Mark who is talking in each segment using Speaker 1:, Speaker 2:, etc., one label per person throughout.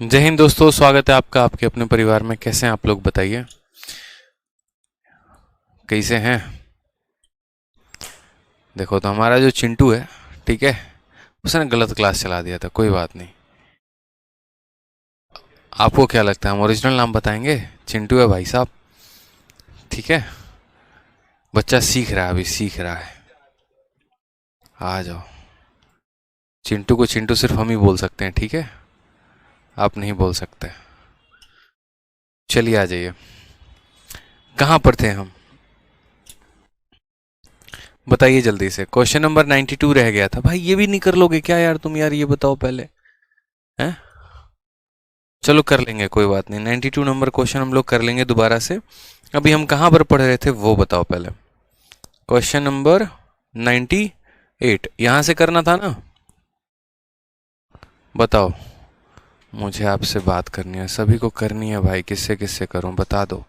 Speaker 1: जय हिंद दोस्तों, स्वागत है आपका आपके अपने परिवार में। कैसे हैं आप लोग, बताइए कैसे हैं। देखो तो हमारा जो चिंटू है, ठीक है, उसने गलत क्लास चला दिया था। कोई बात नहीं। आपको क्या लगता है हम ओरिजिनल नाम बताएंगे? चिंटू है भाई साहब, ठीक है। बच्चा सीख रहा है, अभी सीख रहा है। आ जाओ। चिंटू को चिंटू सिर्फ हम ही बोल सकते हैं, ठीक है, आप नहीं बोल सकते। चलिए आ जाइए। कहाँ पर थे हम, बताइए जल्दी से। क्वेश्चन नंबर 92 रह गया था भाई। ये भी नहीं कर लोगे क्या यार तुम? यार ये बताओ पहले। हैं? चलो कर लेंगे, कोई बात नहीं। 92 नंबर क्वेश्चन हम लोग कर लेंगे दोबारा से। अभी हम कहाँ पर पढ़ रहे थे वो बताओ पहले। क्वेश्चन नंबर 98 यहाँ से करना था ना? बताओ। मुझे आपसे बात करनी है, सभी को करनी है भाई। किससे किससे करूं, बता दो।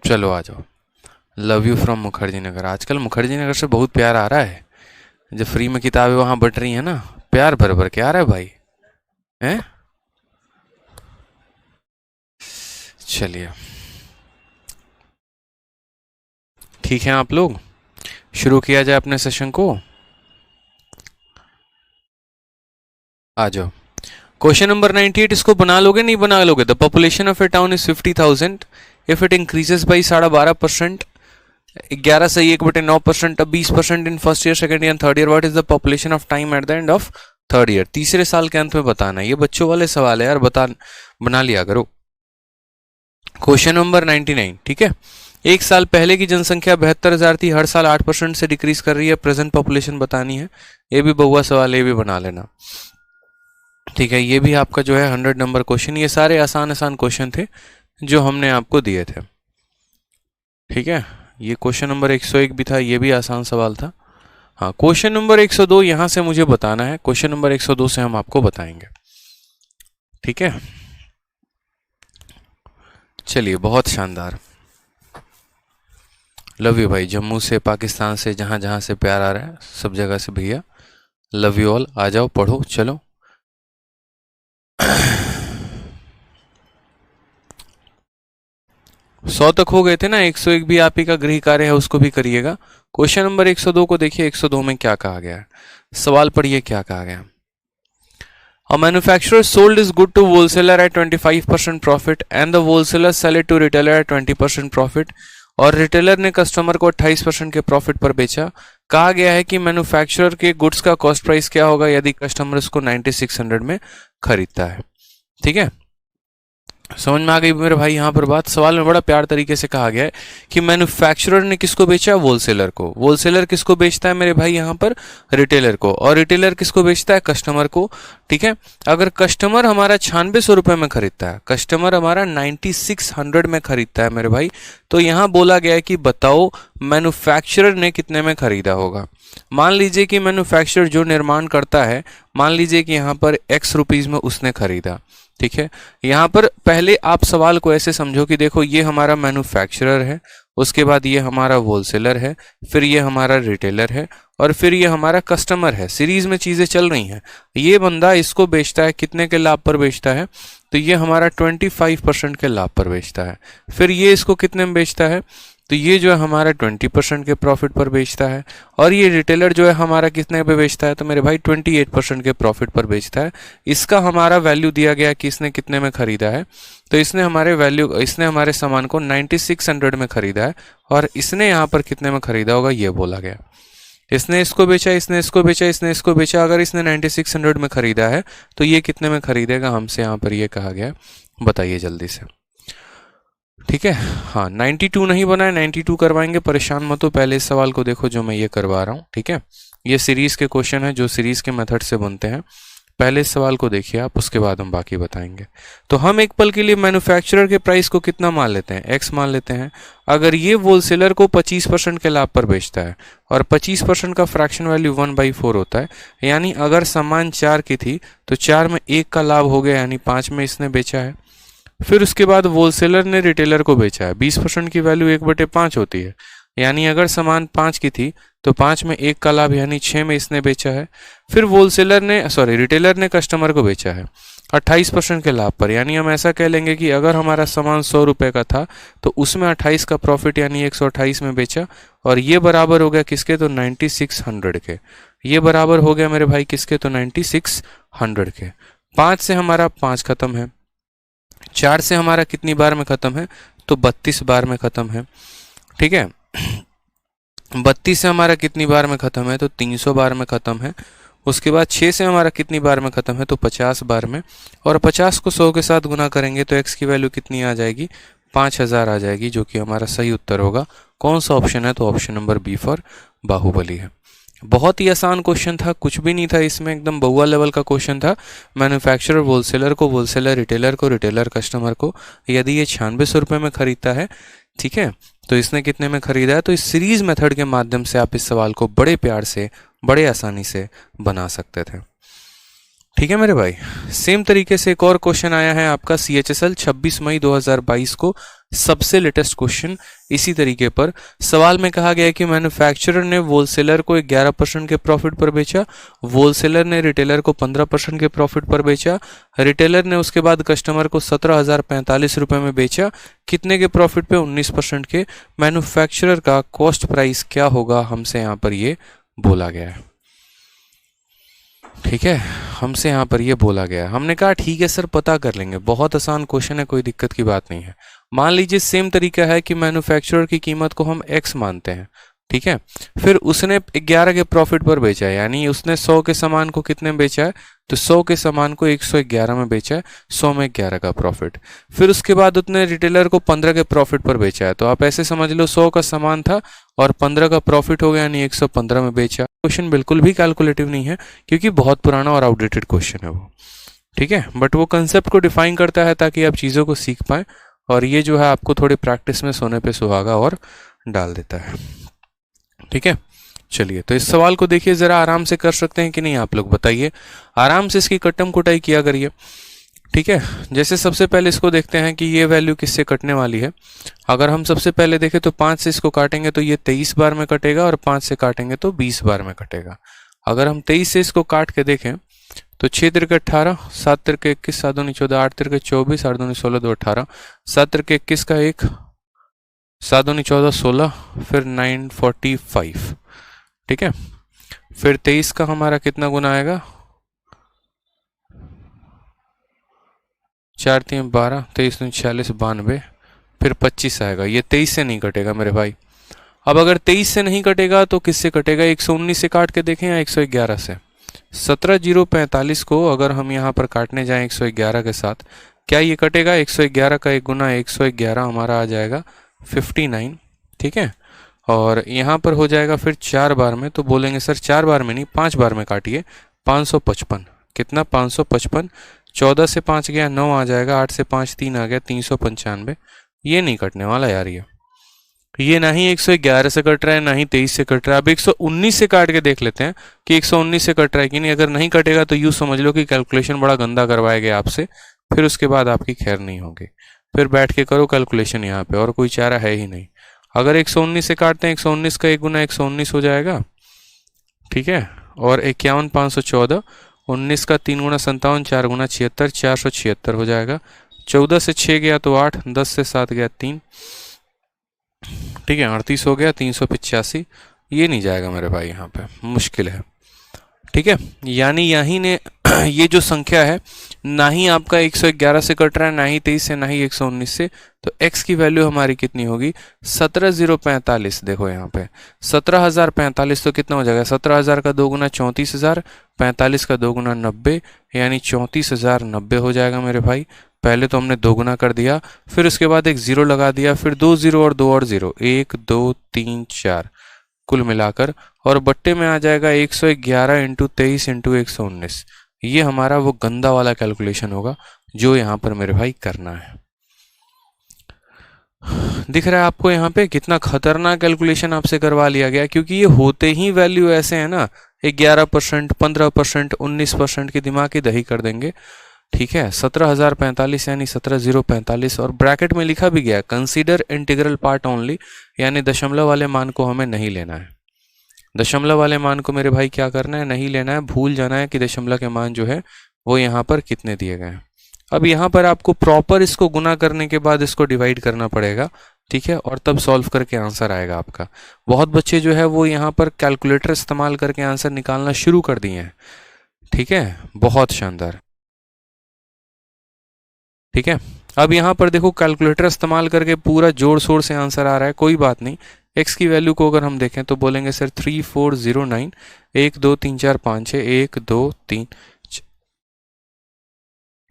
Speaker 1: चलो आ जाओ। Love you from Mukherjee Nagar. आजकल मुखर्जी नगर से बहुत प्यार आ रहा है। जो फ्री में किताबें वहां बट रही है ना, प्यार भर भर के आ रहा है भाई। हैं? चलिए ठीक है, आप लोग शुरू किया जाए अपने सेशन को। आ जाओ। क्वेश्चन नंबर 98, इसको बना लोगे नहीं बना लोगे? The population of A town is 50,000 if it increases by 12.5%। 11 से 1/9%, अब 20% in first year, second year, third year. What is the population of time at the end of third year? तीसरे साल के अंत में बताना है। ये बच्चों वाले सवाल है यार, बना लिया करो। क्वेश्चन नंबर 99, ठीक है। एक साल पहले की जनसंख्या 72,000 थी, हर साल 8% से डिक्रीज कर रही है। प्रेजेंट पॉपुलेशन बतानी है। ये भी बहुआ सवाल, ये भी बना लेना, ठीक है। ये भी आपका जो है 100 नंबर क्वेश्चन। ये सारे आसान आसान क्वेश्चन थे जो हमने आपको दिए थे, ठीक है। ये क्वेश्चन नंबर 101 भी था, ये भी आसान सवाल था। हाँ, क्वेश्चन नंबर 102 यहां से मुझे बताना है। क्वेश्चन नंबर 102 से हम आपको बताएंगे, ठीक है। चलिए, बहुत शानदार। लव यू भाई, जम्मू से, पाकिस्तान से, जहां जहां से प्यार आ रहा है सब जगह से भैया, लव यू ऑल। आ जाओ, पढ़ो, चलो। 100 तक हो गए थे ना। 101 भी आप ही का गृह कार्य है, उसको भी करिएगा। क्वेश्चन नंबर 102 को देखिए। 102 में क्या कहा गया है, सवाल पढ़िए क्या कहा गया। A manufacturer sold his good to wholesaler at 25% profit and the wholesaler sell it to retailer at 20% profit। और रिटेलर ने कस्टमर को 28% के प्रॉफिट पर बेचा। कहा गया है कि मैन्युफैक्चरर के गुड्स का कॉस्ट प्राइस क्या होगा यदि कस्टमर इसको 9600 में खरीदता है, ठीक है। समझ में आ गई मेरे भाई यहाँ पर बात? सवाल में बड़ा प्यार तरीके से कहा गया है कि मैन्युफैक्चरर ने किसको बेचा? होलसेलर को। होलसेलर किसको बेचता है मेरे भाई यहाँ पर? रिटेलर को। और रिटेलर किसको बेचता है? कस्टमर को, ठीक है। अगर कस्टमर हमारा 9600 रुपये में खरीदता है, कस्टमर हमारा 9600 में खरीदता है मेरे भाई, तो यहाँ बोला गया है कि बताओ मैन्युफैक्चरर ने कितने में खरीदा होगा। मान लीजिए कि मैन्युफैक्चरर जो निर्माण करता है, मान लीजिए कि यहाँ पर X रुपीज़ में उसने खरीदा, ठीक है। यहाँ पर पहले आप सवाल को ऐसे समझो कि देखो ये हमारा मैन्युफैक्चरर है, उसके बाद ये हमारा होलसेलर है, फिर ये हमारा रिटेलर है, और फिर ये हमारा कस्टमर है। सीरीज में चीजें चल रही हैं। ये बंदा इसको बेचता है, कितने के लाभ पर बेचता है? तो ये हमारा 25% के लाभ पर बेचता है। फिर ये इसको कितने में बेचता है? तो ये जो है हमारा 20% के प्रॉफिट पर बेचता है। और ये रिटेलर जो है हमारा कितने पे बेचता है? तो मेरे भाई 28% के प्रॉफिट पर बेचता है। इसका हमारा वैल्यू दिया गया कि इसने कितने में खरीदा है। तो इसने हमारे सामान को 9600 में खरीदा है, और इसने यहाँ पर कितने में खरीदा होगा ये बोला गया। इसने इसको बेचा, इसने इसको बेचा, इसने इसको बेचा। अगर इसने 9600 में खरीदा है तो ये कितने में खरीदेगा? हमसे यहाँ पर ये कहा गया, बताइए जल्दी से, ठीक है। हाँ, 92 नहीं बना है, 92 करवाएंगे, परेशान मत हो। पहले इस सवाल को देखो जो मैं ये करवा रहा हूँ, ठीक है। ये सीरीज के क्वेश्चन है जो सीरीज के मेथड से बनते हैं। पहले इस सवाल को देखिए आप, उसके बाद हम बाकी बताएंगे। तो हम एक पल के लिए मैन्युफैक्चरर के प्राइस को कितना मान लेते हैं? X मान लेते हैं। अगर ये होलसेलर को 25% के लाभ पर बेचता है, और 25% का फ्रैक्शन वैल्यू 1/4 होता है, यानी अगर सामान 4 की थी तो 4 में 1 का लाभ हो गया, यानी 5 में इसने बेचा है। फिर उसके बाद होलसेलर ने रिटेलर को बेचा है। 20% की वैल्यू 1/5 होती है, यानी अगर सामान 5 की थी तो 5 में 1 का लाभ यानी 6 में इसने बेचा है। फिर रिटेलर ने कस्टमर को बेचा है 28% के लाभ पर, यानी हम ऐसा कह लेंगे कि अगर हमारा सामान 100 रुपये का था तो उसमें 28 का प्रॉफिट यानी 128 में बेचा, और ये बराबर हो गया किसके, तो 9600 के। ये बराबर हो गया मेरे भाई किसके, तो 9600 के। 5 से हमारा 5 खत्म है, 4 से हमारा कितनी बार में खत्म है, तो 32 बार में खत्म है। ठीक है, 32 से हमारा कितनी बार में खत्म है, तो 300 बार में खत्म है। उसके बाद 6 से हमारा कितनी बार में खत्म है, तो 50 बार में, और 50 को 100 के साथ गुना करेंगे तो x की वैल्यू कितनी आ जाएगी, 5000 आ जाएगी, जो कि हमारा सही उत्तर होगा। कौन सा ऑप्शन है, तो option number B for Baahubali है। बहुत ही आसान क्वेश्चन था, कुछ भी नहीं था इसमें, एकदम बउआ लेवल का क्वेश्चन था। मैन्युफैक्चरर होलसेलर को, होलसेलर रिटेलर को, रिटेलर कस्टमर को, यदि ये 9600 रुपये में खरीदता है, ठीक है, तो इसने कितने में खरीदा है। तो इस सीरीज मेथड के माध्यम से आप इस सवाल को बड़े प्यार से, बड़े आसानी से बना सकते थे। ठीक है मेरे भाई, सेम तरीके से एक और क्वेश्चन आया है आपका CHSL 26 मई 2022 को, सबसे लेटेस्ट क्वेश्चन इसी तरीके पर। सवाल में कहा गया है कि मैन्युफैक्चरर ने होलसेलर को 11% के प्रॉफिट पर बेचा, होलसेलर ने रिटेलर को 15% के प्रॉफिट पर बेचा, रिटेलर ने उसके बाद कस्टमर को 17,045 रुपये में बेचा, कितने के प्रॉफिट पे, 19% के। मैन्युफैक्चरर का कॉस्ट प्राइस क्या होगा, हमसे यहाँ पर ये बोला गया है। ठीक है, हमसे यहाँ पर ये बोला गया है। हमने कहा ठीक है सर, पता कर लेंगे, बहुत आसान क्वेश्चन है, कोई दिक्कत की बात नहीं है। मान लीजिए सेम तरीका है कि मैन्युफैक्चरर की कीमत को हम x मानते हैं, ठीक है, फिर उसने 11 के प्रॉफिट पर बेचा है, यानी उसने 100 के सामान को कितने में बेचा है, तो 100 के सामान को 111 में बेचा है, 100 में 11 का प्रॉफिट। फिर उसके बाद उसने रिटेलर को 15 के प्रॉफिट पर बेचा है, तो आप ऐसे समझ लो 100 का सामान था और 15 का प्रॉफिट हो गया, यानी 115 में बेचा। क्वेश्चन बिल्कुल भी कैलकुलेटिव नहीं है, क्योंकि बहुत पुराना और आउटडेटेड क्वेश्चन है वो। ठीक है, बट वो कंसेप्ट को डिफाइन करता है ताकि आप चीज़ों को सीख पाएं, और ये जो है आपको थोड़ी प्रैक्टिस में सोने पे सुहागा और डाल देता है। ठीक है, चलिए तो इस सवाल को देखिए ज़रा, आराम से कर सकते हैं कि नहीं, आप लोग बताइए। आराम से इसकी कट्टम कुटाई किया करिए। ठीक है, जैसे सबसे पहले इसको देखते हैं कि ये वैल्यू किससे कटने वाली है। अगर हम सबसे पहले देखें तो 5 से इसको काटेंगे तो ये 23 बार में कटेगा, और 5 से काटेंगे तो 20 बार में कटेगा। अगर हम 23 से इसको काट के देखें तो 6 तिरके 18, 7 तिरके 21, 7 दूनी 14, 8 तिरके 24, 8 दूनी 16, 2 18, 7 तिरके 21 का 1, 7 दूनी 14, 16, फिर 945। ठीक है, फिर 23 का हमारा कितना गुना आएगा, 4 3 12, 23 दूनी 46, 92, फिर 25 आएगा। ये 23 से नहीं कटेगा मेरे भाई। अब अगर 23 से नहीं कटेगा तो किससे कटेगा, 119 से काट के देखें या 111 से। 17,045 को अगर हम यहाँ पर काटने जाएं 111 के साथ, क्या ये कटेगा, 111 का 1 गुना 111 हमारा आ जाएगा 59। ठीक है, और यहाँ पर हो जाएगा फिर 4 बार में, तो बोलेंगे सर 4 बार में नहीं 5 बार में काटिए। 555, कितना, 555, 14 से 5 गया 9 आ जाएगा, 8 से 5 3 आ गया 395। ये नहीं कटने वाला यार, ये ना ही 111 से कट रहा है, ना ही 23 से कट रहा है। अब 119 से काट के देख लेते हैं कि 119 से कट रहा है कि नहीं। अगर नहीं कटेगा तो यूँ समझ लो कि कैलकुलेशन बड़ा गंदा करवाया गया आपसे, फिर उसके बाद आपकी खैर नहीं होगी। फिर बैठ के करो कैलकुलेशन यहाँ पे, और कोई चारा है ही नहीं। अगर 119 से काटते हैं, 119 का 1 गुना 119 हो जाएगा। ठीक है, और 51 514, 19 का 3 गुना 57, 4 गुना 76, 476 हो जाएगा। 14 से 6 गया तो 8, 10 से 7 गया 3, ठीक है, 38 हो गया, 385। ये नहीं जाएगा मेरे भाई, यहाँ पे मुश्किल है। ठीक है, यानी यहीं ने ये जो संख्या है, ना ही आपका 111 से कट रहा है, ना ही 23 से, ना ही 119 से, तो x की वैल्यू हमारी कितनी होगी, 17,045। देखो यहाँ पे 17,045 तो कितना हो जाएगा, 17,000 का 2 गुना 34,000, 45 का 2 गुना 90, यानी 34,090 हो जाएगा मेरे भाई। पहले तो हमने 2 गुना कर दिया, फिर उसके बाद एक 0 लगा दिया, फिर 2 0 और 2 और 0, 1 2 3 4 कुल मिलाकर, और बट्टे में आ जाएगा 111 इंटू 23 इंटू 119। ये हमारा वो गंदा वाला कैलकुलेशन होगा जो यहाँ पर मेरे भाई करना है। दिख रहा है आपको यहाँ पे कितना खतरनाक कैलकुलेशन आपसे करवा लिया गया, क्योंकि ये होते ही वैल्यू ऐसे है ना, 11%, 15%, 19% की दिमाग की दही कर देंगे। ठीक है, 17,045 यानी 17,045, और ब्रैकेट में लिखा भी गया कंसीडर इंटीग्रल पार्ट ओनली, यानी दशमलव वाले मान को हमें नहीं लेना है। दशमलव वाले मान को मेरे भाई क्या करना है, नहीं लेना है, भूल जाना है कि दशमलव के मान जो है वो यहाँ पर कितने दिए गए हैं। अब यहाँ पर आपको प्रॉपर इसको गुना करने के बाद इसको डिवाइड करना पड़ेगा, ठीक है, और तब सॉल्व करके आंसर आएगा आपका। बहुत बच्चे जो है वो यहाँ पर कैलकुलेटर इस्तेमाल करके आंसर निकालना शुरू कर दिए हैं, ठीक है, बहुत शानदार, ठीक है। अब यहाँ पर देखो कैलकुलेटर इस्तेमाल करके पूरा जोड़ शोर से आंसर आ रहा है, कोई बात नहीं। x की वैल्यू को अगर हम देखें तो बोलेंगे सर 3409, 1 2 3 4 5 6, 1 2 3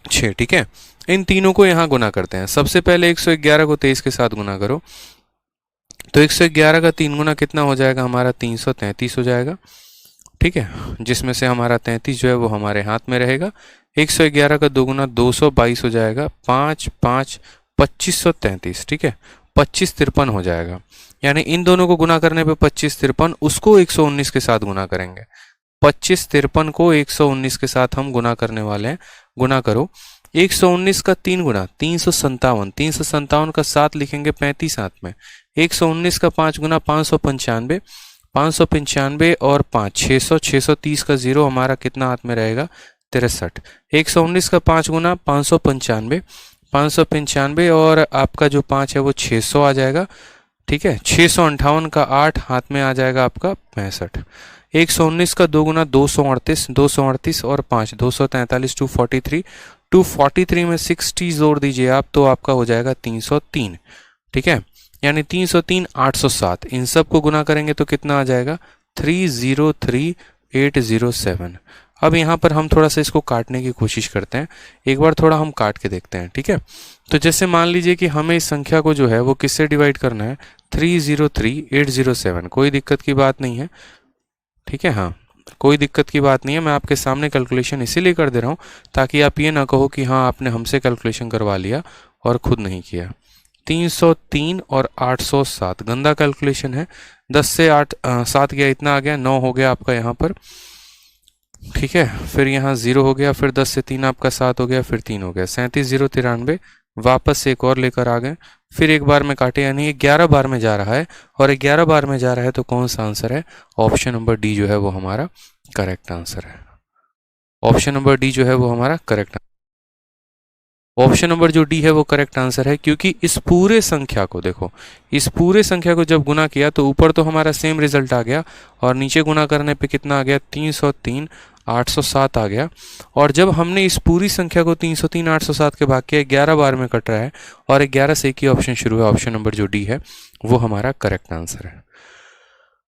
Speaker 1: 6, ठीक है। इन तीनों को यहाँ गुना करते हैं। सबसे पहले 111 को 23 के साथ गुना करो, तो 111 का 3 गुना कितना हो जाएगा हमारा, 333 हो जाएगा, ठीक है, जिसमें से हमारा 33 जो है वो हमारे हाथ में रहेगा। 111 का 2 गुना 222 हो जाएगा, 5 5 2533, ठीक है, 2553 हो जाएगा। यानी इन दोनों को गुना करने पे 2553, उसको 119 के साथ गुना करेंगे। 2553 को 119 के साथ हम गुना करने वाले हैं। गुना करो, 119 का 3 गुना 357, 357 का 7 लिखेंगे 35 हाथ में, 119 का 5 गुना 595, 595 और 5 600, 630 का 0 हमारा कितना हाथ में रहेगा, 63। 119 का 5 गुना 595, 595 और आपका जो 5 है वो 600 आ जाएगा, ठीक है। 658 का 8 हाथ में आ जाएगा आपका 65। 119 का 2 गुना 238, 238 और 5 243, 243, 243 में 60 जोड़ दीजिए आप तो आपका हो जाएगा 303, ठीक है। यानी 303 807, इन सब को गुना करेंगे तो कितना आ जाएगा, 303807। अब यहाँ पर हम थोड़ा सा इसको काटने की कोशिश करते हैं, एक बार थोड़ा हम काट के देखते हैं, ठीक है। तो जैसे मान लीजिए कि हमें इस संख्या को जो है वो किससे डिवाइड करना है, 303807, कोई दिक्कत की बात नहीं है, ठीक है, हाँ कोई दिक्कत की बात नहीं है। मैं आपके सामने कैलकुलेशन इसीलिए कर दे रहा हूँ ताकि आप ये ना कहो कि हाँ आपने हमसे कैलकुलेशन करवा लिया और खुद नहीं किया। 303 और 807 गंदा कैलकुलेशन है। 10 से 8 7 गया, इतना आ गया, 9 हो गया आपका यहाँ पर, ठीक है। फिर यहाँ 0 हो गया, फिर 10 से 3 आपका 7 हो गया, फिर 3 हो गया, 37 0 93। वापस से एक और लेकर आ गए, फिर एक बार में काटे, यानी 11 बार में जा रहा है, और 11 बार में जा रहा है तो कौन सा आंसर है, ऑप्शन नंबर डी जो है वो हमारा करेक्ट आंसर है। ऑप्शन नंबर डी जो है वो हमारा करेक्ट, ऑप्शन नंबर जो डी है वो करेक्ट आंसर है। क्योंकि इस पूरे संख्या को देखो, इस पूरे संख्या को जब गुना किया तो ऊपर तो हमारा सेम रिजल्ट आ गया और नीचे गुना करने पे कितना आ गया, 303 807 आ गया। और जब हमने इस पूरी संख्या को 303 807 के भाग किया, 11 बार में कट रहा है और 11 से एक ही ऑप्शन शुरू है, ऑप्शन नंबर जो डी है वो हमारा करेक्ट आंसर है,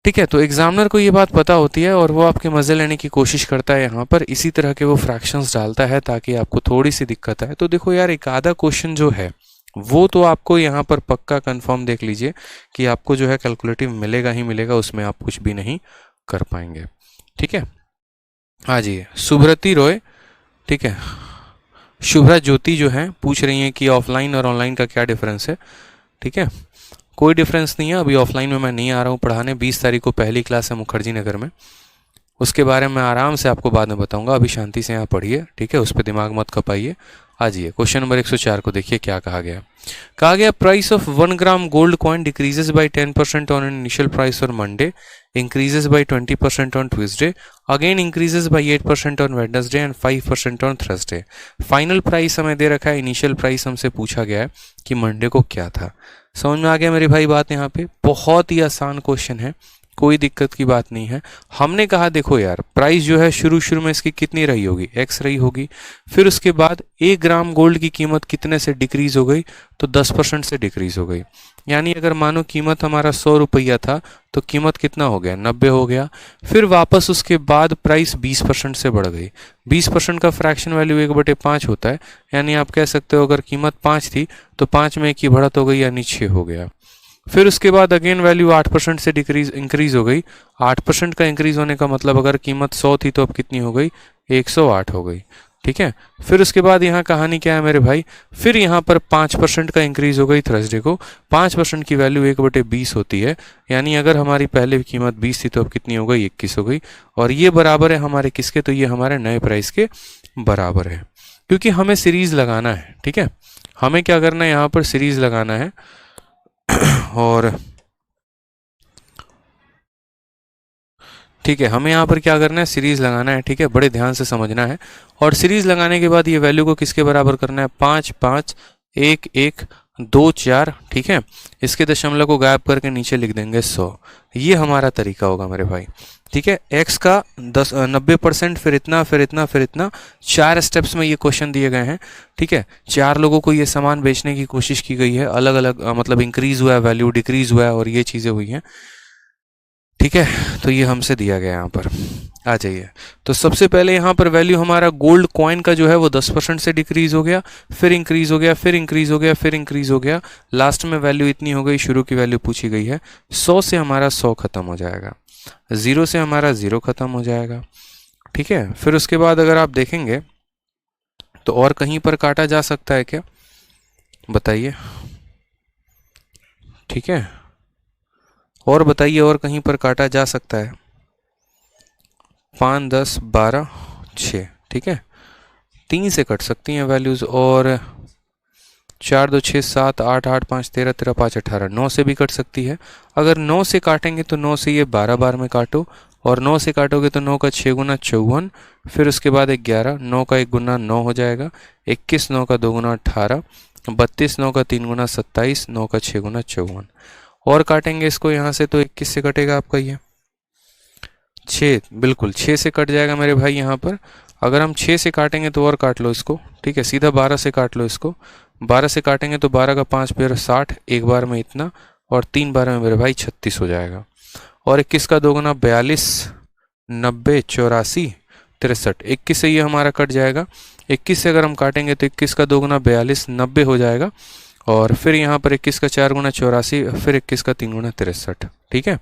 Speaker 1: ठीक है। तो एग्जामिनर को ये बात पता होती है और वो आपके मजे लेने की कोशिश करता है, यहाँ पर इसी तरह के वो फ्रैक्शंस डालता है ताकि आपको थोड़ी सी दिक्कत आए। तो देखो यार, एक आधा क्वेश्चन जो है वो तो आपको यहाँ पर पक्का कंफर्म देख लीजिए कि आपको जो है कैलकुलेटिव मिलेगा ही मिलेगा, उसमें आप कुछ भी नहीं कर पाएंगे, ठीक है। हाँ जी, शुभ्रति रॉय, ठीक है, शुभ्रा ज्योति जो है पूछ रही हैं कि ऑफलाइन और ऑनलाइन का क्या डिफरेंस है, ठीक है। कोई डिफरेंस नहीं है, अभी ऑफलाइन में मैं नहीं आ रहा हूँ पढ़ाने। 20 तारीख को पहली क्लास है मुखर्जी नगर में, उसके बारे में आराम से आपको बाद में बताऊंगा। अभी शांति से यहाँ पढ़िए, ठीक है, उस पर दिमाग मत खपाइए। आ जाइए क्वेश्चन नंबर 104 को देखिए क्या कहा गया। कहा गया price of 1 gram gold coin decreases by 10% on an initial price on Monday, increases by 20% on Tuesday, again increases by 8% on Wednesday and 5% on Thursday. Final price हमें दे रखा है, इनिशियल प्राइस हमसे पूछा गया है कि मंडे को क्या था। समझ में आ गया मेरे भाई बात? यहाँ पे बहुत ही आसान क्वेश्चन है, कोई दिक्कत की बात नहीं है। हमने कहा देखो यार, प्राइस जो है शुरू में इसकी कितनी रही होगी, एक्स रही होगी, फिर उसके बाद 1 ग्राम गोल्ड की कीमत कितने से डिक्रीज हो गई, तो 10% से डिक्रीज हो गई। यानी अगर मानो कीमत हमारा 100 रुपया था तो कीमत कितना हो गया, 90 हो गया। फिर वापस उसके बाद प्राइस 20% से बढ़ गई। 20% का फ्रैक्शन वैल्यू 1/5 होता है, यानी आप कह सकते हो अगर कीमत 5 थी तो 5 में 1 की बढ़त हो गई, यानी 6 हो गया। फिर उसके बाद अगेन वैल्यू 8% से इंक्रीज हो गई। 8% का इंक्रीज होने का मतलब अगर कीमत 100 थी तो अब कितनी हो गई, 108 हो गई, ठीक है। फिर उसके बाद यहाँ कहानी क्या है मेरे भाई, फिर यहाँ पर 5% का इंक्रीज हो गई थर्सडे को। 5% की वैल्यू 1/20 होती है, यानी अगर हमारी पहले कीमत 20 थी तो अब कितनी हो गई, 21 हो गई। और ये बराबर है हमारे किसके, तो ये हमारे नए प्राइस के बराबर है, क्योंकि हमें सीरीज लगाना है, ठीक है। हमें क्या करना है, यहाँ पर सीरीज लगाना है। और ठीक है, हमें यहाँ पर क्या करना है, सीरीज लगाना है। ठीक है, बड़े ध्यान से समझना है। और सीरीज लगाने के बाद ये वैल्यू को किसके बराबर करना है, 5 5 1 1 2 4। ठीक है, इसके दशमलव को गायब करके नीचे लिख देंगे 100। ये हमारा तरीका होगा मेरे भाई। ठीक है, x का 90%, फिर इतना फिर इतना फिर इतना, 4 स्टेप्स में ये क्वेश्चन दिए गए हैं। ठीक है, 4 लोगों को ये सामान बेचने की कोशिश की गई है, अलग अलग मतलब इंक्रीज हुआ है वैल्यू, डिक्रीज हुआ है, और ये चीज़ें हुई हैं। ठीक है, तो ये हमसे दिया गया यहाँ पर। आ जाइए, तो सबसे पहले यहाँ पर वैल्यू हमारा गोल्ड कॉइन का जो है वो 10% से डिक्रीज हो गया, फिर इंक्रीज हो गया, फिर इंक्रीज हो गया, फिर इंक्रीज हो गया, लास्ट में वैल्यू इतनी हो गई, शुरू की वैल्यू पूछी गई है। 100 से हमारा 100 खत्म हो जाएगा, 0 से हमारा 0 खत्म हो जाएगा। ठीक है, फिर उसके बाद अगर आप देखेंगे तो और कहीं पर काटा जा सकता है क्या, बताइए। ठीक है, और बताइए, और कहीं पर काटा जा सकता है। 5 10 12 6। ठीक है, 3 से कट सकती हैं वैल्यूज़, और 4 2 6 7 8 8 5 13 13 5 18, 9 से भी कट सकती है। अगर 9 से काटेंगे तो 9 से ये 12 बार में काटो, और 9 से काटोगे तो 9 का 6 गुना 54, फिर उसके बाद 11, 9 का 1 गुना 9 हो जाएगा, 21, 9 का 2 गुना 18, 32, 9 का 3 गुना 27, 9 का 6 गुना 54। और काटेंगे इसको यहाँ से तो 21 से कटेगा आपका ये 6, बिल्कुल 6 से कट जाएगा मेरे भाई यहाँ पर। अगर हम 6 से काटेंगे तो और काट लो इसको। ठीक है, सीधा 12 से काट लो इसको। 12 से काटेंगे तो 12 का 5 पेर 60, एक बार में इतना, और 3 बार में मेरे भाई 36 हो जाएगा। और 21 का 2 गुना 42, 90 84 63, 21 से ये हमारा कट जाएगा। 21 से अगर हम काटेंगे तो 21 का 2 गुना 42, 90 हो जाएगा, और फिर यहाँ पर 21 का 4 गुना 84, फिर 21 का 3 गुना 63। ठीक है,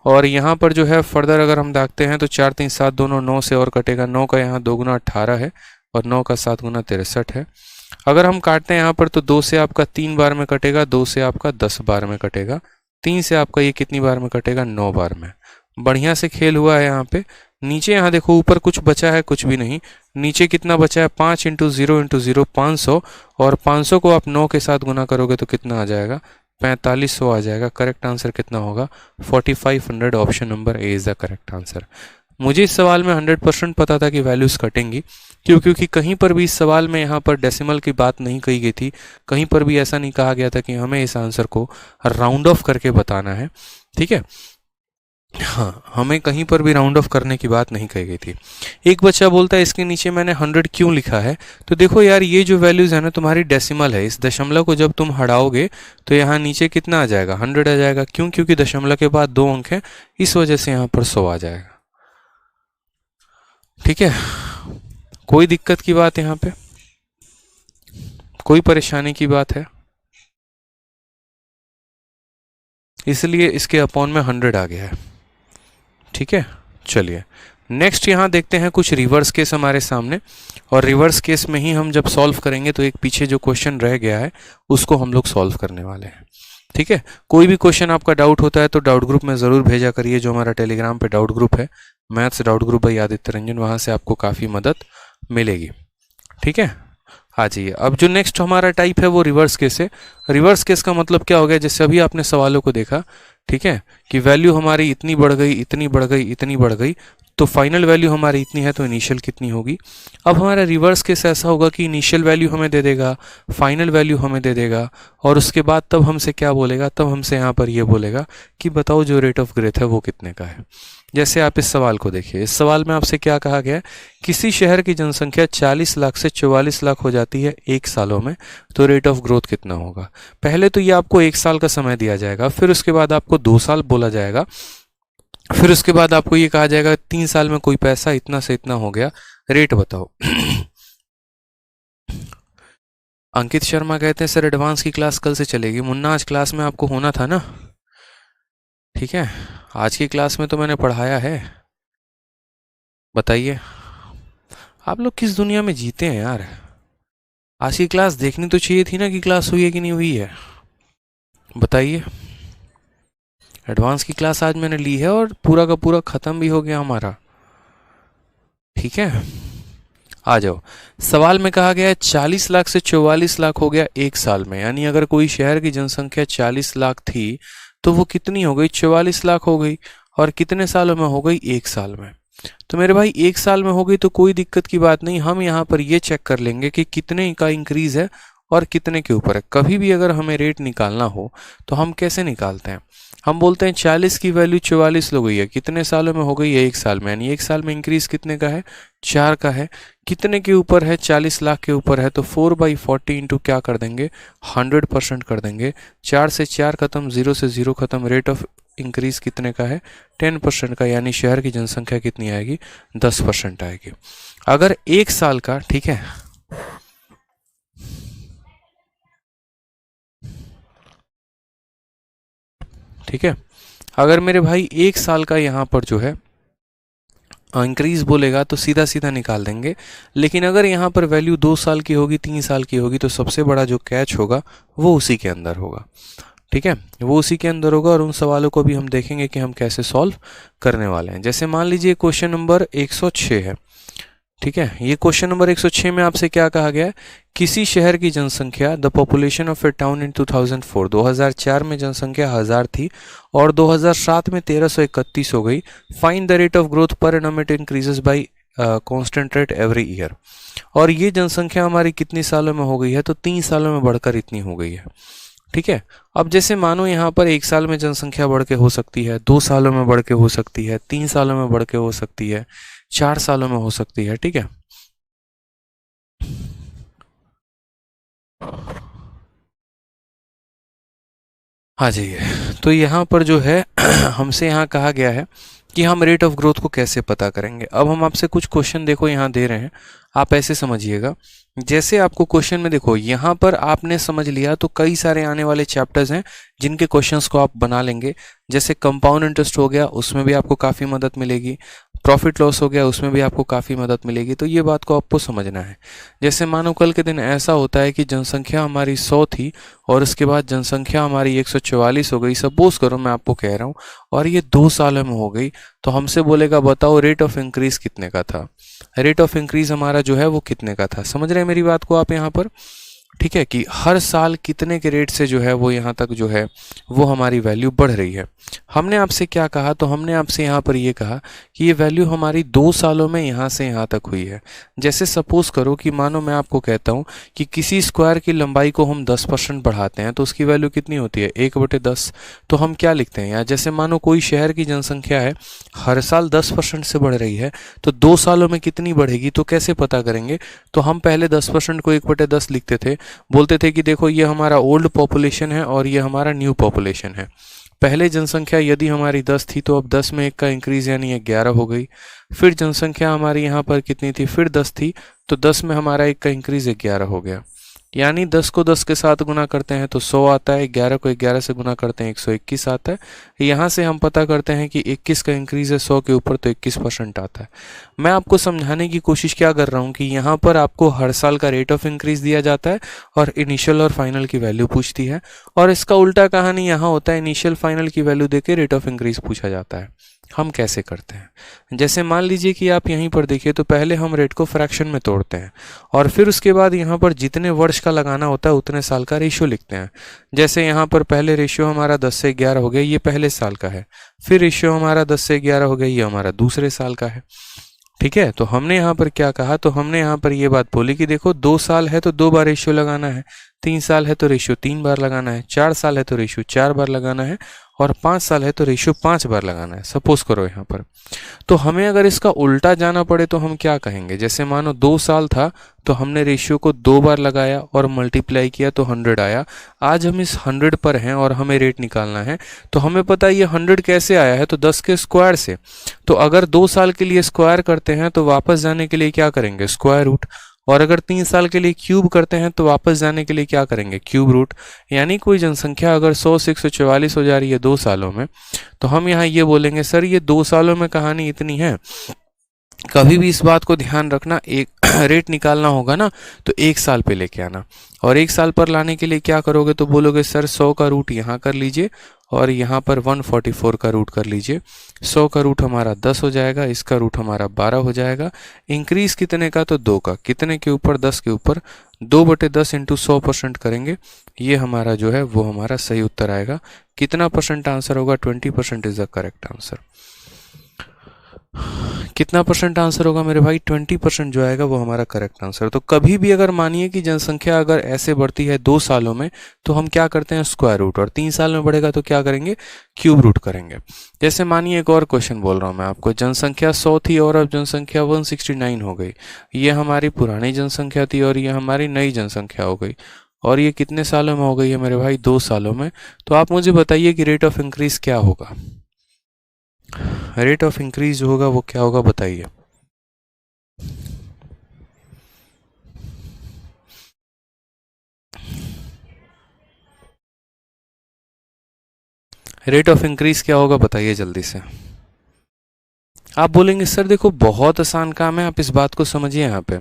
Speaker 1: और यहाँ पर जो है फर्दर अगर हम देखते हैं तो 4 3 7 दोनों 9 से और कटेगा। 9 का यहाँ 2 गुना 18 है, और 9 का 7 गुना 63 है। अगर हम काटते हैं यहाँ पर तो 2 से आपका 3 बार में कटेगा, 2 से आपका 10 बार में कटेगा, 3 से आपका ये कितनी बार में कटेगा, 9 बार में। बढ़िया से खेल हुआ है यहाँ पे। नीचे यहाँ देखो ऊपर कुछ बचा है, कुछ भी नहीं। नीचे कितना बचा है, 5 इंटू 0 इंटू 0 500, और 500 को आप 9 के साथ गुना करोगे तो कितना आ जाएगा, 4500 आ जाएगा। करेक्ट आंसर कितना होगा, 4500। Option number A is the correct answer. मुझे इस सवाल में 100% पता था कि वैल्यूज़ कटेंगी, क्योंकि कहीं पर भी इस सवाल में यहाँ पर डेसिमल की बात नहीं कही गई थी। कहीं पर भी ऐसा नहीं कहा गया था कि हमें इस आंसर को राउंड ऑफ करके बताना है। ठीक है, हाँ, हमें कहीं पर भी राउंड ऑफ करने की बात नहीं कही गई थी। एक बच्चा बोलता है इसके नीचे मैंने 100 क्यों लिखा है। तो देखो यार, ये जो वैल्यूज़ है ना तुम्हारी डेसिमल है। इस दशमलव को जब तुम हटाओगे तो यहाँ नीचे कितना आ जाएगा, 100 आ जाएगा। क्यों, क्योंकि दशमलव के बाद 2 अंक है, इस वजह से यहाँ पर 100 आ जाएगा। ठीक है, कोई दिक्कत की बात यहाँ पे, कोई परेशानी की बात है? इसलिए इसके अपॉन में 100 आ गया है। ठीक है, चलिए नेक्स्ट यहाँ देखते हैं कुछ रिवर्स केस हमारे सामने, और रिवर्स केस में ही हम जब सॉल्व करेंगे तो एक पीछे जो क्वेश्चन रह गया है उसको हम लोग सॉल्व करने वाले हैं। ठीक है, कोई भी क्वेश्चन आपका डाउट होता है तो डाउट ग्रुप में ज़रूर भेजा करिए, जो हमारा टेलीग्राम पे डाउट ग्रुप है, maths doubt group by Aditya Ranjan, वहाँ से आपको काफ़ी मदद मिलेगी। ठीक है, आ जाइए। अब जो नेक्स्ट हमारा टाइप है वो रिवर्स केस है। रिवर्स केस का मतलब क्या हो गया, जैसे अभी आपने सवालों को देखा, ठीक है, कि वैल्यू हमारी इतनी बढ़ गई, इतनी बढ़ गई, इतनी बढ़ गई, तो फाइनल वैल्यू हमारी इतनी है, तो इनिशियल कितनी होगी। अब हमारा रिवर्स केस ऐसा होगा कि इनिशियल वैल्यू हमें दे देगा, फाइनल वैल्यू हमें दे देगा, और उसके बाद तब हमसे क्या बोलेगा, तब हमसे यहाँ पर ये बोलेगा कि बताओ जो रेट ऑफ ग्रोथ है वो कितने का है। जैसे आप इस सवाल को देखिए, इस सवाल में आपसे क्या कहा गया है, किसी शहर की जनसंख्या 40 लाख से 44 लाख हो जाती है 1 सालों में, तो रेट ऑफ ग्रोथ कितना होगा। पहले तो ये आपको 1 साल का समय दिया जाएगा, फिर उसके बाद आपको 2 साल बोला जाएगा, फिर उसके बाद आपको ये कहा जाएगा 3 साल में कोई पैसा इतना से इतना हो गया, रेट बताओ। अंकित शर्मा कहते हैं सर एडवांस की क्लास कल से चलेगी। मुन्ना आज क्लास में आपको होना था ना, ठीक है, आज की क्लास में तो मैंने पढ़ाया है। बताइए आप लोग किस दुनिया में जीते हैं यार। आज की क्लास देखनी तो चाहिए थी ना कि क्लास हुई है कि नहीं हुई है। बताइए, एडवांस की क्लास आज मैंने ली है और पूरा का पूरा ख़त्म भी हो गया हमारा। ठीक है, आ जाओ। सवाल में कहा गया है 40 लाख से 44 लाख हो गया 1 साल में, यानी अगर कोई शहर की जनसंख्या 40 लाख थी तो वो कितनी हो गई, 44 लाख हो गई। और कितने सालों में हो गई, 1 साल में। तो मेरे भाई 1 साल में हो गई तो कोई दिक्कत की बात नहीं, हम यहाँ पर ये चेक कर लेंगे कि कितने का इंक्रीज है और कितने के ऊपर है। कभी भी अगर हमें रेट निकालना हो तो हम कैसे निकालते हैं, हम बोलते हैं 40 की वैल्यू 44 हो गई है, कितने सालों में हो गई है, 1 साल में, यानी 1 साल में इंक्रीज कितने का है, 4 का है। कितने के ऊपर है, 40 लाख के ऊपर है, तो 4/40 इंटू क्या कर देंगे, 100% कर देंगे। 4 से 4 खत्म, 0 से 0 खत्म, रेट ऑफ इंक्रीज कितने का है, 10% का, यानी शहर की जनसंख्या कितनी आएगी, 10% आएगी। अगर 1 साल का, ठीक है, ठीक है, अगर मेरे भाई 1 साल का यहाँ पर जो है इंक्रीज बोलेगा तो सीधा सीधा निकाल देंगे। लेकिन अगर यहाँ पर वैल्यू 2 साल की होगी, 3 साल की होगी, तो सबसे बड़ा जो कैच होगा वो उसी के अंदर होगा, ठीक है, वो उसी के अंदर होगा। और उन सवालों को भी हम देखेंगे कि हम कैसे सॉल्व करने वाले हैं। जैसे मान लीजिए क्वेश्चन नंबर 106 है, ठीक है, ये क्वेश्चन नंबर 106 में आपसे क्या कहा गया है, किसी शहर की जनसंख्या, the population of A town in 2004, 2004 में जनसंख्या 1000 थी और 2007 में 1331 हो गई। Find the rate of growth per annum, it increases by constant rate every year. और ये जनसंख्या हमारी कितनी सालों में हो गई है, तो 3 सालों में बढ़कर इतनी हो गई है, ठीक है। अब जैसे मानो यहाँ पर 1 साल में जनसंख्या बढ़ के हो सकती है, 2 सालों में बढ़ के हो सकती है, 3 सालों में बढ़ के हो सकती है, 4 सालों में हो सकती है, ठीक है। हाँ जी, तो यहाँ पर जो है हमसे यहाँ कहा गया है कि हम रेट ऑफ ग्रोथ को कैसे पता करेंगे। अब हम आपसे कुछ क्वेश्चन देखो यहाँ दे रहे हैं, आप ऐसे समझिएगा। जैसे आपको क्वेश्चन में देखो यहाँ पर आपने समझ लिया, तो कई सारे आने वाले चैप्टर्स हैं जिनके क्वेश्चंस को आप बना लेंगे। जैसे कंपाउंड इंटरेस्ट हो गया, उसमें भी आपको काफ़ी मदद मिलेगी। प्रॉफिट लॉस हो गया, उसमें भी आपको काफ़ी मदद मिलेगी। तो ये बात को आपको समझना है। जैसे मानो कल के दिन ऐसा होता है कि जनसंख्या हमारी 100 थी और उसके बाद जनसंख्या हमारी 144 हो गई, सपोज करो मैं आपको कह रहा हूँ, और ये 2 सालों में हो गई, तो हमसे बोलेगा बताओ रेट ऑफ इंक्रीज कितने का था। रेट ऑफ इंक्रीज हमारा जो है वो कितने का था, समझ रहे हैं मेरी बात को आप यहाँ पर, ठीक है, कि हर साल कितने के रेट से जो है वो यहाँ तक जो है वो हमारी वैल्यू बढ़ रही है। हमने आपसे क्या कहा, तो हमने आपसे यहाँ पर ये कहा कि ये वैल्यू हमारी 2 सालों में यहाँ से यहाँ तक हुई है। जैसे सपोज करो कि मानो मैं आपको कहता हूँ कि किसी स्क्वायर की लंबाई को हम 10% बढ़ाते हैं तो उसकी वैल्यू कितनी होती है, 1/10। तो हम क्या लिखते हैं यहाँ, जैसे मानो कोई शहर की जनसंख्या है, हर साल 10% से बढ़ रही है, तो 2 सालों में कितनी बढ़ेगी, तो कैसे पता करेंगे। तो हम पहले 10% को 1/10 लिखते थे, बोलते थे कि देखो ये हमारा ओल्ड पॉपुलेशन है और ये हमारा न्यू पॉपुलेशन है। पहले जनसंख्या यदि हमारी 10 थी तो अब 10 में 1 का इंक्रीज यानी 11 हो गई। फिर जनसंख्या हमारी यहाँ पर कितनी थी, फिर 10 थी, तो 10 में हमारा 1 का इंक्रीज 11 हो गया। यानी 10 को 10 के साथ गुना करते हैं तो 100 आता है, 11 को 11 से गुना करते हैं 121 आता है। यहाँ से हम पता करते हैं कि 21 का इंक्रीज है 100 के ऊपर तो 21% आता है। मैं आपको समझाने की कोशिश क्या कर रहा हूँ कि यहाँ पर आपको हर साल का रेट ऑफ इंक्रीज दिया जाता है और इनिशियल और फाइनल की वैल्यू पूछती है, और इसका उल्टा कहानी यहाँ होता है, इनिशियल फाइनल की वैल्यू देके रेट ऑफ इंक्रीज पूछा जाता है। हम कैसे करते हैं, जैसे मान लीजिए कि आप यहीं पर देखिए, तो पहले हम रेट को फ्रैक्शन में तोड़ते हैं और फिर उसके बाद यहाँ पर जितने वर्ष का लगाना होता है उतने साल का रेशियो लिखते हैं। जैसे यहाँ पर पहले रेशियो हमारा 10 से 11 हो गया, ये पहले साल का है, फिर रेशियो हमारा 10 से 11 हो गया, ये हमारा दूसरे साल का है, ठीक है। तो हमने यहाँ पर क्या कहा, तो हमने यहाँ पर ये बात बोली कि देखो 2 साल है तो 2 बार रेशियो लगाना है, 3 साल है तो रेशियो 3 बार लगाना है, 4 साल है तो रेशियो 4 बार लगाना है, और 5 साल है तो रेशियो 5 बार लगाना है, सपोज करो यहाँ पर। तो हमें अगर इसका उल्टा जाना पड़े तो हम क्या कहेंगे, जैसे मानो 2 साल था तो हमने रेशियो को 2 बार लगाया और मल्टीप्लाई किया तो 100 आया। आज हम इस 100 पर हैं और हमें रेट निकालना है, तो हमें पता है ये 100 कैसे आया है, तो 10 के स्क्वायर से। तो अगर 2 साल के लिए स्क्वायर करते हैं तो वापस जाने के लिए क्या करेंगे, स्क्वायर रूट, और अगर 3 साल के लिए क्यूब करते हैं तो वापस जाने के लिए क्या करेंगे, क्यूब रूट। यानी कोई जनसंख्या अगर 100 से 144 हो जा रही है 2 सालों में, तो हम यहाँ ये बोलेंगे सर ये 2 सालों में कहानी इतनी है। कभी भी इस बात को ध्यान रखना, एक रेट निकालना होगा ना तो 1 साल पे लेके आना, और 1 साल पर लाने के लिए क्या करोगे, तो बोलोगे सर 100 का रूट यहाँ कर लीजिए और यहाँ पर 144 का रूट कर लीजिए। 100 का रूट हमारा 10 हो जाएगा, इसका रूट हमारा 12 हो जाएगा। इंक्रीज कितने का, तो 2 का, कितने के ऊपर, 10 के ऊपर, 2/10 इंटू 100% करेंगे, ये हमारा जो है वो हमारा सही उत्तर आएगा। कितना परसेंट आंसर होगा, 20% इज द करेक्ट आंसर। कितना परसेंट आंसर होगा मेरे भाई, 20% जो आएगा वो हमारा करेक्ट आंसर। तो कभी भी अगर मानिए कि जनसंख्या अगर ऐसे बढ़ती है 2 सालों में, तो हम क्या करते हैं, स्क्वायर रूट, और 3 साल में बढ़ेगा तो क्या करेंगे, क्यूब रूट करेंगे। जैसे मानिए एक और क्वेश्चन बोल रहा हूँ मैं आपको, जनसंख्या 100 थी और अब जनसंख्या 169 हो गई। ये हमारी पुरानी जनसंख्या थी और ये हमारी नई जनसंख्या हो गई, और ये कितने सालों में हो गई है मेरे भाई, 2 सालों में। तो आप मुझे बताइए कि रेट ऑफ इंक्रीज क्या होगा, रेट ऑफ इंक्रीज जो होगा वो क्या होगा, बताइए। रेट ऑफ इंक्रीज क्या होगा, बताइए जल्दी से। आप बोलेंगे सर देखो बहुत आसान काम है, आप इस बात को समझिए। यहाँ पे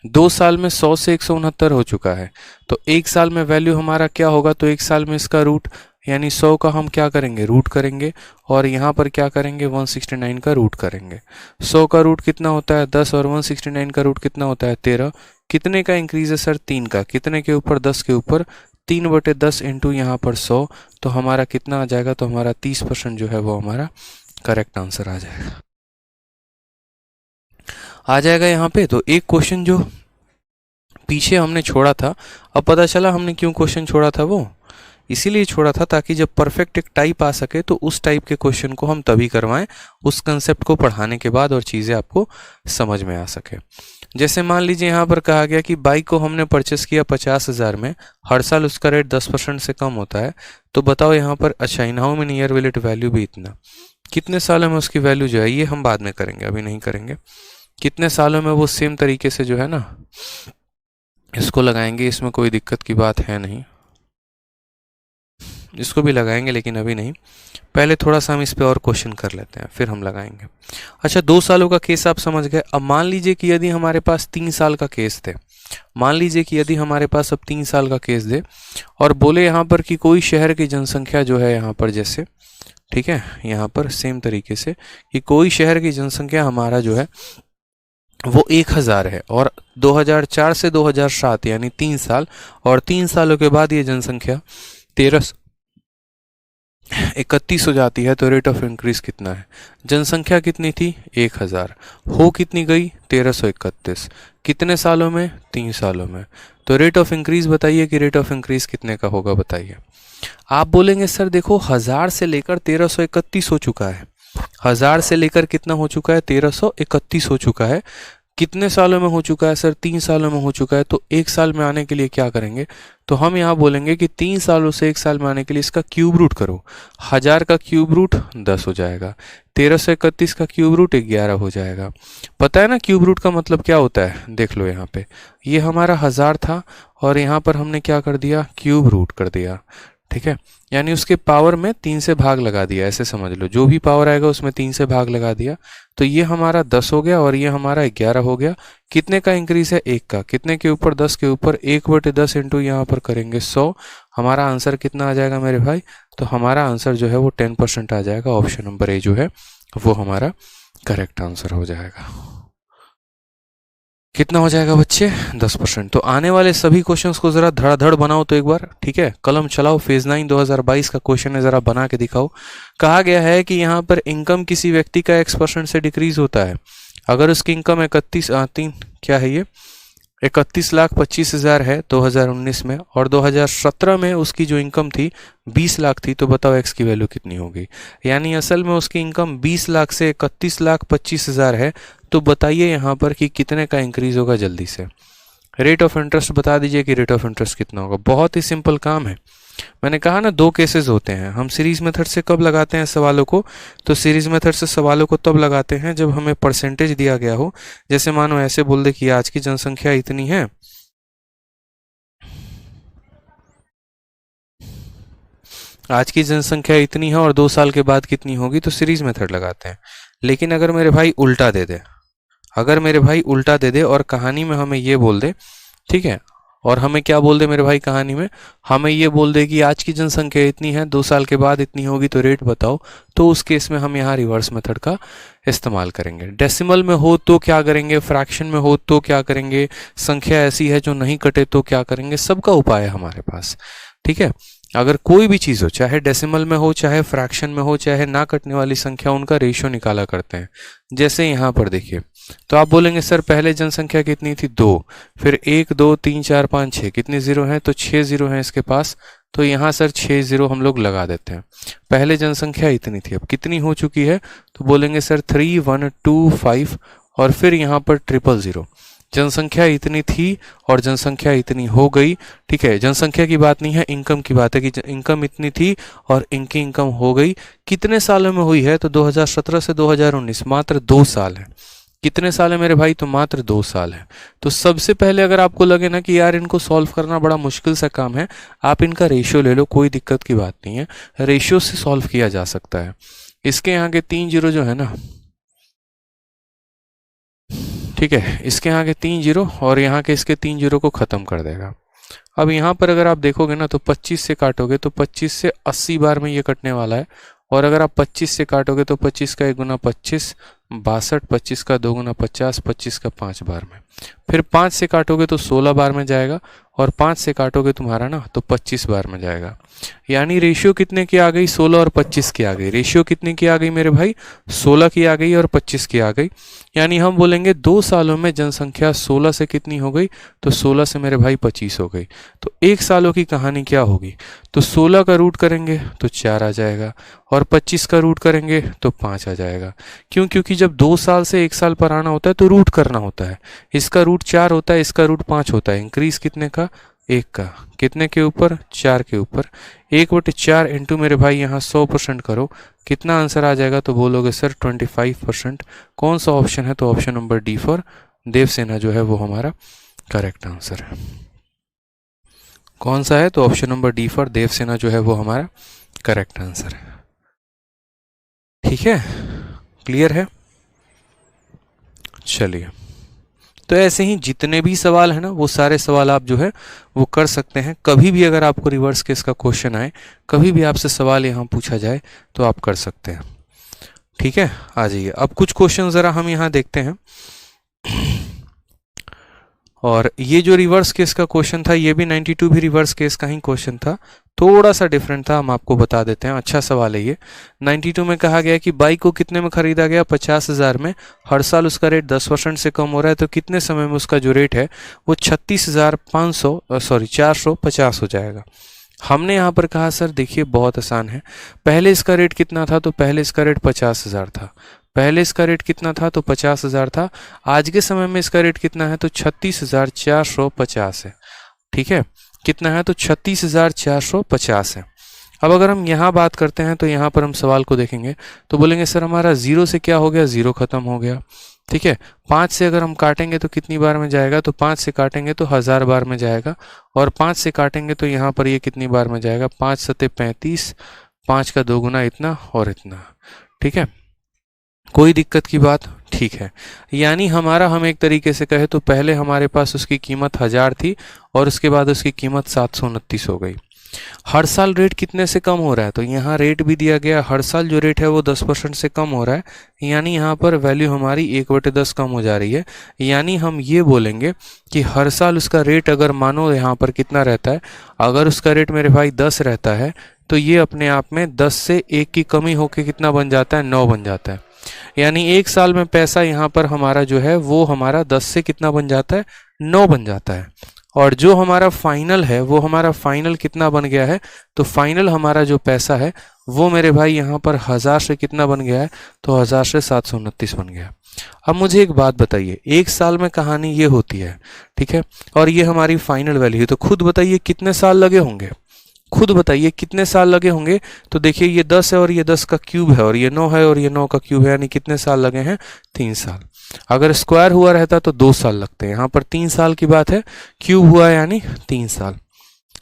Speaker 1: 2 साल में 100 से 169 हो चुका है, तो 1 साल में वैल्यू हमारा क्या होगा, तो 1 साल में इसका रूट यानी 100 का हम क्या करेंगे, रूट करेंगे, और यहाँ पर क्या करेंगे, 169 का रूट करेंगे। 100 का रूट कितना होता है, 10, और 169 का रूट कितना होता है, 13। कितने का इंक्रीज है सर, 3 का, कितने के ऊपर, 10 के ऊपर, 3/10 इंटू यहाँ पर 100, तो हमारा कितना आ जाएगा, तो हमारा 30% जो है वो हमारा करेक्ट आंसर आ जाएगा यहाँ पे। तो एक क्वेश्चन जो पीछे हमने छोड़ा था, अब पता चला हमने क्यों क्वेश्चन छोड़ा था, वो इसीलिए छोड़ा था ताकि जब परफेक्ट एक टाइप आ सके तो उस टाइप के क्वेश्चन को हम तभी करवाएं, उस कंसेप्ट को पढ़ाने के बाद, और चीज़ें आपको समझ में आ सके। जैसे मान लीजिए यहाँ पर कहा गया कि बाइक को हमने परचेस किया 50,000 में, हर साल उसका रेट 10% से कम होता है, तो बताओ यहाँ पर, अच्छा in how many year will it value भी इतना, कितने सालों में उसकी वैल्यू जो है, ये हम बाद में करेंगे, अभी नहीं करेंगे। कितने सालों में वो सेम तरीके से जो है ना इसको लगाएंगे, इसमें कोई दिक्कत की बात है नहीं, इसको भी लगाएंगे लेकिन अभी नहीं, पहले थोड़ा सा हम इस पे और क्वेश्चन कर लेते हैं फिर हम लगाएंगे। अच्छा 2 सालों का केस आप समझ गए। अब मान लीजिए कि यदि हमारे पास 3 साल का केस थे, मान लीजिए कि यदि हमारे पास अब 3 साल का केस दे और बोले यहाँ पर कि कोई शहर की जनसंख्या जो है यहाँ पर, जैसे ठीक है यहाँ पर सेम तरीके से कि कोई शहर की जनसंख्या हमारा जो है वो 1000 है, और 2004 से 2007 यानी 3 साल, और 3 सालों के बाद ये जनसंख्या 1331 हो जाती है, तो रेट ऑफ इंक्रीज कितना है, जनसंख्या कितनी थी 1000, हो कितनी गई 1331, कितने सालों में, 3 सालों में। तो रेट ऑफ इंक्रीज बताइए कि रेट ऑफ इंक्रीज कितने का होगा, बताइए। आप बोलेंगे सर देखो 1000 से लेकर 1331 हो चुका है, 1000 से लेकर कितना हो चुका है, 1331 हो चुका है, कितने सालों में हो चुका है सर, 3 सालों में हो चुका है। तो 1 साल में आने के लिए क्या करेंगे, तो हम यहाँ बोलेंगे कि 3 सालों से 1 साल में आने के लिए इसका क्यूब रूट करो, 1000 का क्यूब रूट 10 हो जाएगा, 1331 का क्यूब रूट 11 हो जाएगा। पता है ना क्यूब रूट का मतलब क्या होता है, देख लो यहाँ पे, ये हमारा 1000 था और यहाँ पर हमने क्या कर दिया, क्यूब रूट कर दिया, ठीक है, यानी उसके पावर में 3 से भाग लगा दिया, ऐसे समझ लो, जो भी पावर आएगा उसमें 3 से भाग लगा दिया, तो ये हमारा 10 हो गया और ये हमारा 11 हो गया। कितने का इंक्रीज है, 1 का, कितने के ऊपर, 10 के ऊपर, 1/10 इंटू यहाँ पर करेंगे 100, हमारा आंसर कितना आ जाएगा मेरे भाई, तो हमारा आंसर जो है वो 10% आ जाएगा, ऑप्शन नंबर ए जो है वो हमारा करेक्ट आंसर हो जाएगा। कितना हो जाएगा बच्चे, 10%। तो आने वाले सभी क्वेश्चंस को जरा धड़ाधड़ बनाओ तो एक बार, ठीक है, कलम चलाओ, फेज 9 2022 का क्वेश्चन है, जरा बना के दिखाओ। कहा गया है कि यहाँ पर इनकम किसी व्यक्ति का X% से डिक्रीज होता है, अगर उसकी इनकम 31 क्या है ये 31,25,000 है 2019 में, और 2017 में उसकी जो इनकम थी 20 लाख थी, तो बताओ एक्स की वैल्यू कितनी होगी। यानी असल में उसकी इनकम 20 लाख से 31,25,000 है, तो बताइए यहाँ पर कि कितने का इंक्रीज होगा, जल्दी से रेट ऑफ इंटरेस्ट बता दीजिए कि रेट ऑफ इंटरेस्ट कितना होगा। बहुत ही सिंपल काम है, मैंने कहा ना 2 केसेस होते हैं, हम सीरीज मेथड से कब लगाते हैं सवालों को, तो सीरीज मेथड से सवालों को तब लगाते हैं जब हमें परसेंटेज दिया गया हो। जैसे मानो ऐसे बोल दे कि आज की जनसंख्या इतनी है, आज की जनसंख्या इतनी है और 2 साल के बाद कितनी होगी, तो सीरीज मेथड लगाते हैं। लेकिन अगर मेरे भाई उल्टा दे दे, अगर मेरे भाई उल्टा दे दे और कहानी में हमें ये बोल दे, ठीक है, और हमें क्या बोल दे मेरे भाई कहानी में, हमें ये बोल दे कि आज की जनसंख्या इतनी है, 2 साल के बाद इतनी होगी तो रेट बताओ, तो उस केस में हम यहाँ रिवर्स मेथड का इस्तेमाल करेंगे। डेसिमल में हो तो क्या करेंगे, फ्रैक्शन में हो तो क्या करेंगे, संख्या ऐसी है जो नहीं कटे तो क्या करेंगे, सबका उपाय है हमारे पास। ठीक है, अगर कोई भी चीज़ हो, चाहे डेसिमल में हो, चाहे फ्रैक्शन में हो, चाहे ना कटने वाली संख्या, उनका रेशियो निकाला करते हैं। जैसे यहाँ पर देखिए, तो आप बोलेंगे सर पहले जनसंख्या कितनी थी 2, फिर 1 2 3 4 5 6, कितने जीरो हैं, तो 6 जीरो हैं इसके पास, तो यहाँ सर 6 जीरो हम लोग लगा देते हैं। पहले जनसंख्या इतनी थी, अब कितनी हो चुकी है, तो बोलेंगे सर 3 1 2 5 और फिर यहाँ पर 000। जनसंख्या इतनी थी और जनसंख्या इतनी हो गई। ठीक है, जनसंख्या की बात नहीं है, इनकम की बात है कि इनकम इतनी थी और इनकी इनकम हो गई। कितने सालों में हुई है, तो 2017 से 2019, मात्र 2 साल है। कितने साल है मेरे भाई, तो मात्र 2 साल है। तो सबसे पहले अगर आपको लगे ना कि यार इनको सॉल्व करना बड़ा मुश्किल सा काम है, आप इनका रेशियो ले लो, कोई दिक्कत की बात नहीं है, रेशियो से सॉल्व किया जा सकता है। इसके यहाँ के 3 जीरो जो है ना, ठीक है, इसके यहाँ के 3 जीरो और यहाँ के इसके 3 जीरो को ख़त्म कर देगा। अब यहाँ पर अगर आप देखोगे ना, तो 25 से काटोगे तो 25 से 80 बार में ये कटने वाला है, और अगर आप 25 से काटोगे तो 25 का 1 गुना 25 62, 25 का 2 गुना 50, 25 का 5 बार में, फिर 5 से काटोगे तो 16 बार में जाएगा, और 5 से काटोगे तुम्हारा ना तो 25 बार में जाएगा। यानी रेशियो कितने की आ गई, 16 और 25 की आ गई। रेशियो कितने की आ गई मेरे भाई, 16 की आ गई और 25 की आ गई। यानी हम बोलेंगे 2 सालों में जनसंख्या 16 से कितनी हो गई, तो 16 से मेरे भाई 25 हो गई। तो 1 सालों की कहानी क्या होगी, तो 16 का रूट करेंगे तो 4 आ जाएगा, और 25 का रूट करेंगे तो 5 आ जाएगा। क्यों, क्योंकि जब 2 साल से 1 साल पर आना होता है तो रूट करना होता है। इसका रूट 4 होता है, इसका रूट 5 होता है। इंक्रीज कितने का, 1 का, कितने के ऊपर, 4 के ऊपर। 1/4 इंटू मेरे भाई यहाँ 100% करो, कितना आंसर आ जाएगा, तो बोलोगे सर 25%। कौन सा ऑप्शन है, तो option number D for Devasena जो है वो हमारा करेक्ट आंसर है। कौन सा है, तो option number D for Devasena जो है वो हमारा करेक्ट आंसर है। ठीक है, क्लियर है। चलिए, तो ऐसे ही जितने भी सवाल है ना, वो सारे सवाल आप जो है वो कर सकते हैं। कभी भी अगर आपको रिवर्स केस का क्वेश्चन आए, कभी भी आपसे सवाल यहाँ पूछा जाए तो आप कर सकते हैं। ठीक है, आ जाइए। अब कुछ क्वेश्चन ज़रा हम यहाँ देखते हैं। और ये जो रिवर्स केस का क्वेश्चन था, ये भी 92 भी रिवर्स केस का ही क्वेश्चन था, थोड़ा सा डिफरेंट था, हम आपको बता देते हैं। अच्छा सवाल है ये। 92 में कहा गया कि बाइक को कितने में खरीदा गया, 50,000 में। हर साल उसका रेट 10% से कम हो रहा है, तो कितने समय में उसका जो रेट है वो 450 हो जाएगा। हमने यहाँ पर कहा सर देखिए बहुत आसान है, पहले इसका रेट कितना था, तो पहले इसका रेट 50,000 था। पहले इसका रेट कितना था, तो 50,000 था। आज के समय में इसका रेट कितना है, तो 36,450 है। ठीक है, कितना है, तो 36,450 है। अब अगर हम यहाँ बात करते हैं, तो यहाँ पर हम सवाल को देखेंगे तो बोलेंगे सर हमारा 0 से क्या हो गया, 0 खत्म हो गया। ठीक है, 5 से अगर हम काटेंगे तो कितनी बार में जाएगा, तो 5 से काटेंगे तो 1000 बार में जाएगा, और 5 से काटेंगे तो यहाँ पर ये कितनी बार में जाएगा, 5 सते 35, 5 का 2 गुना इतना और इतना। ठीक है, कोई दिक्कत की बात, ठीक है। यानी हमारा, हम एक तरीके से कहे तो पहले हमारे पास उसकी कीमत 1000 थी और उसके बाद उसकी कीमत 729 हो गई। हर साल रेट कितने से कम हो रहा है, तो यहाँ रेट भी दिया गया, हर साल जो रेट है वो 10% से कम हो रहा है। यानी यहाँ पर वैल्यू हमारी 1/10 कम हो जा रही है। यानी हम ये बोलेंगे कि हर साल उसका रेट अगर मानो यहाँ पर कितना रहता है, अगर उसका रेट मेरे भाई 10 रहता है, तो ये अपने आप में 10 से 1 की कमी होकर कितना बन जाता है, 9 बन जाता है। यानी 1 साल में पैसा यहाँ पर हमारा जो है वो हमारा 10 से कितना बन जाता है, 9 बन जाता है। और जो हमारा फाइनल है वो हमारा फाइनल कितना बन गया है, तो फाइनल हमारा जो पैसा है वो मेरे भाई यहाँ पर 1000 से कितना बन गया है, तो 1000 से 729 बन गया। अब मुझे एक बात बताइए, 1 साल में कहानी ये होती है, ठीक है, और ये हमारी फाइनल वैल्यू है, तो खुद बताइए कितने साल लगे होंगे, खुद बताइए कितने साल लगे होंगे। तो देखिए ये 10 है और ये 10 का क्यूब है, और ये 9 है और ये 9 का क्यूब है, यानी कितने साल लगे हैं, 3 साल। अगर स्क्वायर हुआ रहता तो 2 साल लगते हैं, यहाँ पर 3 साल की बात है, क्यूब हुआ यानी 3 साल।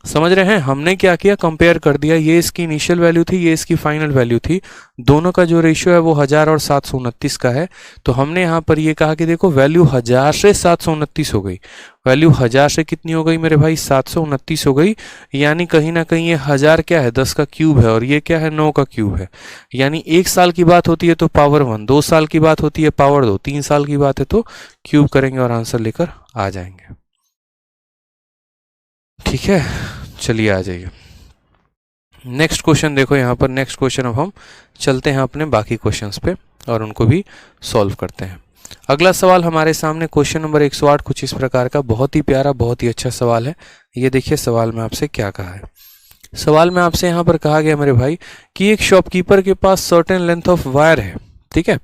Speaker 1: समझ रहे हैं? हमने क्या किया, कंपेयर कर दिया, ये इसकी इनिशियल वैल्यू थी, ये इसकी फाइनल वैल्यू थी, दोनों का जो रेशियो है वो 1000 और 729 का है। तो हमने यहाँ पर ये कहा कि देखो वैल्यू 1000 से 729 हो गई, वैल्यू 1000 से कितनी हो गई मेरे भाई, 729 हो गई। यानी कहीं ना कहीं ये 1000 क्या है, 10 का क्यूब है, और ये क्या है, 9 का क्यूब है। यानी 1 साल की बात होती है तो पावर 1, 2 साल की बात होती है पावर 2, 3 साल की बात है तो क्यूब करेंगे और आंसर लेकर आ जाएंगे। ठीक है, चलिए आ जाइए नेक्स्ट क्वेश्चन। देखो यहाँ पर नेक्स्ट क्वेश्चन, अब हम चलते हैं अपने बाकी क्वेश्चंस पे और उनको भी सॉल्व करते हैं। अगला सवाल हमारे सामने क्वेश्चन नंबर 108 कुछ इस प्रकार का, बहुत ही प्यारा, बहुत ही अच्छा सवाल है। ये देखिए सवाल में आपसे क्या कहा है। सवाल में आपसे यहाँ पर कहा गया मेरे भाई कि एक शॉपकीपर के पास सर्टेन लेंथ ऑफ वायर है, ठीक है,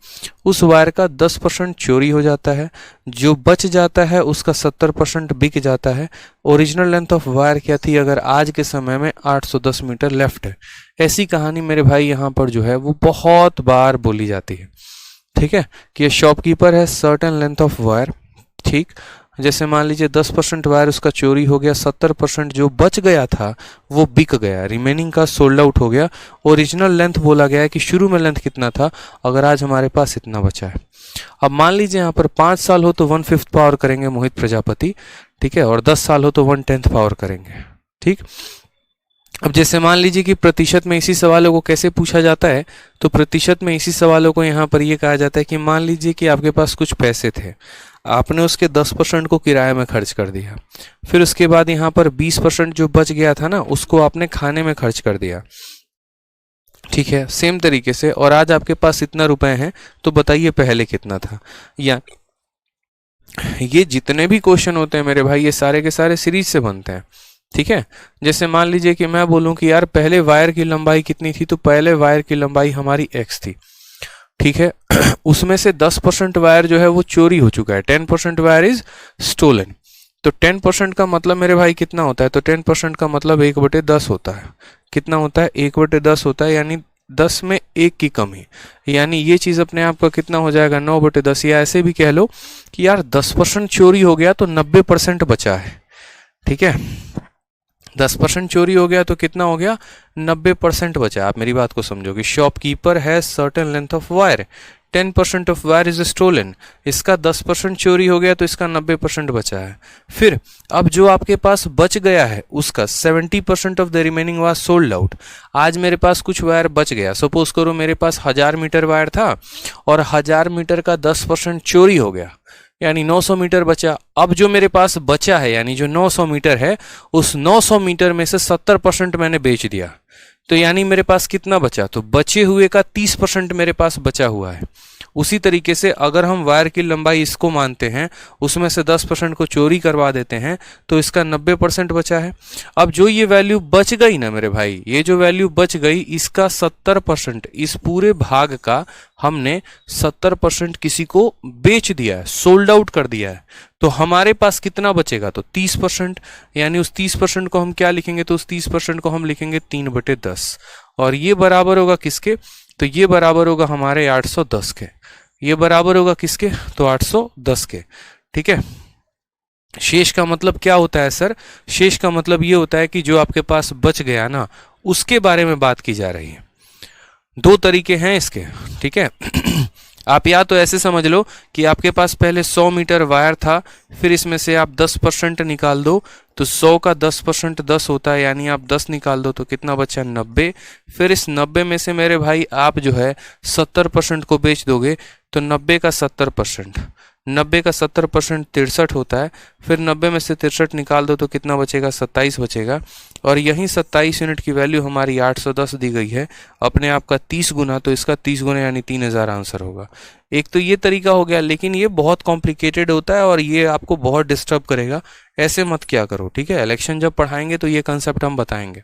Speaker 1: उस वायर का 10% चोरी हो जाता है, जो बच जाता है उसका 70% बिक जाता है। ओरिजिनल लेंथ ऑफ वायर क्या थी अगर आज के समय में 810 मीटर लेफ्ट है। ऐसी कहानी मेरे भाई यहाँ पर जो है वो बहुत बार बोली जाती है, ठीक है, कि ये शॉपकीपर है, सर्टेन लेंथ ऑफ वायर, ठीक, जैसे मान लीजिए 10% वायर उसका चोरी हो गया, 70% जो बच गया था वो बिक गया, रिमेनिंग का सोल्ड आउट हो गया। ओरिजिनल लेंथ बोला गया है कि शुरू में लेंथ कितना था, अगर आज हमारे पास इतना बचा है। अब मान लीजिए यहाँ पर 5 साल हो तो 1/5 पावर करेंगे मोहित प्रजापति, ठीक है, और 10 साल हो तो 1/10 पावर करेंगे, ठीक। अब जैसे मान लीजिए कि प्रतिशत में इसी सवालों को कैसे पूछा जाता है, तो प्रतिशत में इसी सवालों को यहाँ पर ये कहा जाता है कि मान लीजिए कि आपके पास कुछ पैसे थे, आपने उसके 10% को किराए में खर्च कर दिया, फिर उसके बाद यहाँ पर 20% जो बच गया था ना उसको आपने खाने में खर्च कर दिया, ठीक है, सेम तरीके से, और आज आपके पास इतना रुपए हैं, तो बताइए पहले कितना था। या ये जितने भी क्वेश्चन होते हैं मेरे भाई ये सारे के सारे सीरीज से बनते हैं, ठीक है। जैसे मान लीजिए कि मैं बोलूं कि यार पहले वायर की लंबाई कितनी थी, तो पहले वायर की लंबाई हमारी x थी, ठीक है। उसमें से 10% वायर जो है वो चोरी हो चुका है, 10% वायर इज स्टोलन। तो 10% का मतलब मेरे भाई कितना होता है, तो 10% का मतलब 1/10 होता है। कितना होता है, 1/10 होता है, यानी 10 में 1 की कमी, यानी ये चीज अपने आप का कितना हो जाएगा, 9/10। या ऐसे भी कह लो कि यार 10% चोरी हो गया तो 90% बचा है, ठीक है। 10% चोरी हो गया तो कितना हो गया, 90% बचा। आप मेरी बात को समझो कि शॉपकीपर है certain length of wire, 10% of wire is stolen, इसका 10% चोरी हो गया तो इसका 90% बचा है। फिर अब जो आपके पास बच गया है उसका 70% of the remaining was sold out. आज मेरे पास कुछ वायर बच गया, सपोज करो मेरे पास 1000 मीटर वायर था और 1000 मीटर का 10% चोरी हो गया, यानी 900 मीटर बचा। अब जो मेरे पास बचा है यानी जो 900 मीटर है, उस 900 मीटर में से 70% मैंने बेच दिया, तो यानी मेरे पास कितना बचा, तो बचे हुए का 30% मेरे पास बचा हुआ है। उसी तरीके से अगर हम वायर की लंबाई इसको मानते हैं, उसमें से 10% को चोरी करवा देते हैं, तो इसका 90% बचा है। अब जो ये वैल्यू बच गई ना मेरे भाई, ये जो वैल्यू बच गई इसका 70%, इस पूरे भाग का हमने 70% किसी को बेच दिया है, सोल्ड आउट कर दिया है। तो हमारे पास कितना बचेगा, तो 30%, यानी उस 30% को हम क्या लिखेंगे, तो उस 30% को हम लिखेंगे 3/10, और ये बराबर होगा किसके, तो ये बराबर होगा हमारे 810 के। ये बराबर होगा किसके, तो 810 के, ठीक है। शेष का मतलब क्या होता है सर, शेष का मतलब ये होता है कि जो आपके पास बच गया ना उसके बारे में बात की जा रही है। दो तरीके हैं इसके, ठीक है। आप या तो ऐसे समझ लो कि आपके पास पहले 100 मीटर वायर था, फिर इसमें से आप 10% निकाल दो, तो 100 का 10% 10 होता है, यानी आप 10 निकाल दो तो कितना बचा, 90। फिर इस 90 में से मेरे भाई आप जो है 70% को बेच दोगे, तो 90 का 70%, 90 का 70% 63 होता है। फिर 90 में से 63 निकाल दो तो कितना बचेगा, 27 बचेगा। और यहीं 27 यूनिट की वैल्यू हमारी 810 दी गई है, अपने आप का 30 गुना, तो इसका 30 गुना यानी 3000 आंसर होगा। एक तो ये तरीका हो गया, लेकिन ये बहुत कॉम्प्लिकेटेड होता है और ये आपको बहुत डिस्टर्ब करेगा, ऐसे मत क्या करो, ठीक है। इलेक्शन जब पढ़ाएंगे तो ये कंसेप्ट हम बताएंगे।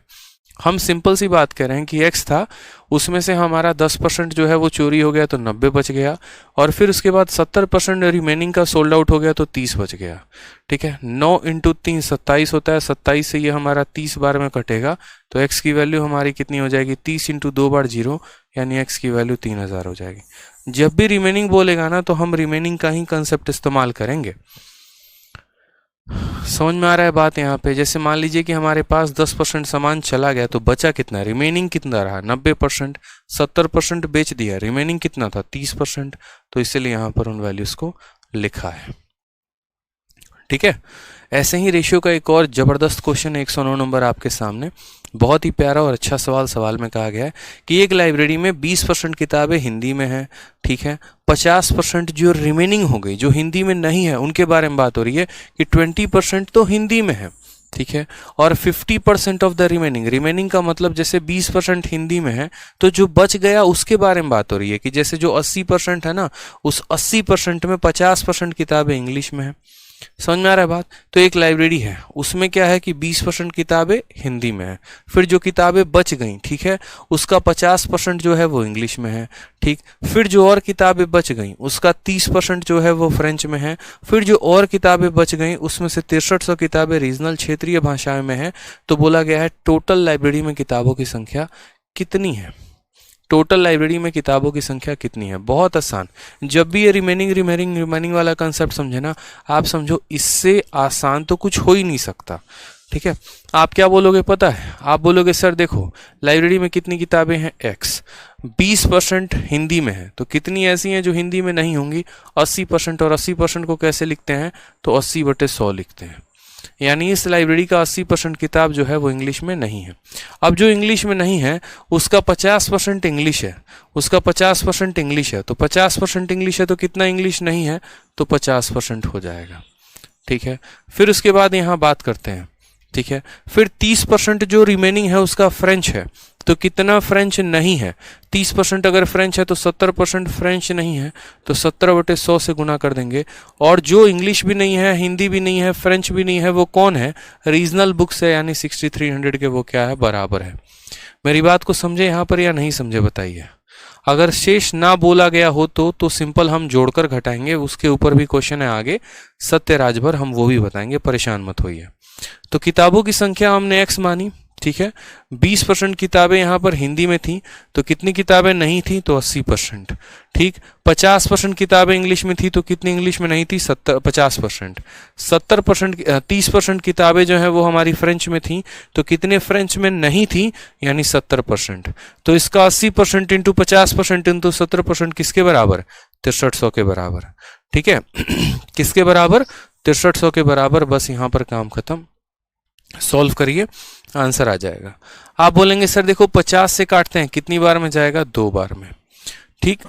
Speaker 1: हम सिंपल सी बात कह रहे हैं कि x था, उसमें से हमारा 10% जो है वो चोरी हो गया तो 90 बच गया, और फिर उसके बाद 70% रिमेनिंग का सोल्ड आउट हो गया तो 30 बच गया, ठीक है। 9 × 3 27 होता है, 27 से ये हमारा 30 बार में कटेगा, तो x की वैल्यू हमारी कितनी हो जाएगी, 30 × 2 बार 0, यानी x की वैल्यू 3000 हो जाएगी। जब भी रिमेनिंग बोलेगा ना तो हम रिमेनिंग का ही कंसेप्ट इस्तेमाल करेंगे। समझ में आ रहा है बात यहाँ पे? जैसे मान लीजिए कि हमारे पास 10% सामान चला गया तो बचा कितना, रिमेनिंग कितना रहा 90%, 70% बेच दिया, रिमेनिंग कितना था 30%। तो इसलिए यहाँ पर उन वैल्यूज को लिखा है। ठीक है, ऐसे ही रेशियो का एक और जबरदस्त क्वेश्चन 109 नंबर आपके सामने। बहुत ही प्यारा और अच्छा सवाल में कहा गया है कि एक लाइब्रेरी में 20% किताबें हिंदी में है, ठीक है, 50% जो रिमेनिंग हो गई जो हिंदी में नहीं है उनके बारे में बात हो रही है कि 20% तो हिंदी में है, ठीक है, और 50% ऑफ द रिमेनिंग का मतलब जैसे 20% हिंदी में है तो जो बच गया उसके बारे में बात हो रही है कि जैसे जो 80% है ना, उस 80% में 50% किताबें इंग्लिश में है। समझ में आ रहा है बात? तो एक लाइब्रेरी है, उसमें क्या है कि 20% किताबें हिंदी में है, फिर जो किताबें बच गई, ठीक है, उसका 50% जो है वो इंग्लिश में है, ठीक, फिर जो और किताबें बच गई उसका 30% जो है वो फ्रेंच में है, फिर जो और किताबें बच गई उसमें से 6300 किताबें रीजनल क्षेत्रीय भाषाओं में है। तो बोला गया है टोटल लाइब्रेरी में किताबों की संख्या कितनी है, टोटल लाइब्रेरी में किताबों की संख्या कितनी है। बहुत आसान, जब भी ये रिमेनिंग वाला कंसेप्ट समझे ना, आप समझो इससे आसान तो कुछ हो ही नहीं सकता। ठीक है, आप क्या बोलोगे पता है? आप बोलोगे सर देखो लाइब्रेरी में कितनी किताबें हैं x, 20% हिंदी में है तो कितनी ऐसी हैं जो हिंदी में नहीं होंगी 80%, और 80% को कैसे लिखते हैं तो 80/100 लिखते हैं। यानी इस लाइब्रेरी का 80% किताब जो है वो इंग्लिश में नहीं है। अब जो इंग्लिश में नहीं है उसका 50% इंग्लिश है, उसका 50% इंग्लिश है, तो 50% इंग्लिश है तो कितना इंग्लिश नहीं है तो 50% हो जाएगा। ठीक है, फिर उसके बाद यहाँ बात करते हैं। ठीक है, फिर 30% जो रिमेनिंग है उसका फ्रेंच है, तो कितना फ्रेंच नहीं है, 30% अगर फ्रेंच है तो 70% फ्रेंच नहीं है, तो 70/100 से गुना कर देंगे। और जो इंग्लिश भी नहीं है, हिंदी भी नहीं है, फ्रेंच भी नहीं है, वो कौन है? रीजनल बुक्स है, यानी 6300 के वो क्या है, बराबर है। मेरी बात को समझे यहाँ पर या नहीं समझे बताइए? अगर शेष ना बोला गया हो तो सिंपल हम जोड़कर घटाएंगे, उसके ऊपर भी क्वेश्चन है आगे सत्य राजभर, हम वो भी बताएंगे, परेशान मत होइए। तो किताबों की संख्या हमने x मानी, ठीक है, 20% किताबें यहाँ पर हिंदी में थी तो कितनी किताबें नहीं थी तो 80%, ठीक, 50% किताबें इंग्लिश में थी तो कितनी इंग्लिश में नहीं थी 50%, 70% 30% किताबें जो है वो हमारी फ्रेंच में थी तो कितने फ्रेंच में नहीं थी, यानी 70%। तो इसका 80% इंटू 50% इंटू 70% किसके बराबर? 6300 के बराबर। ठीक है किसके बराबर? 6300 के बराबर। बस यहाँ पर काम खत्म, सॉल्व करिए, आंसर आ जाएगा। आप बोलेंगे सर देखो 50 से काटते हैं कितनी बार में जाएगा? 2 बार में, ठीक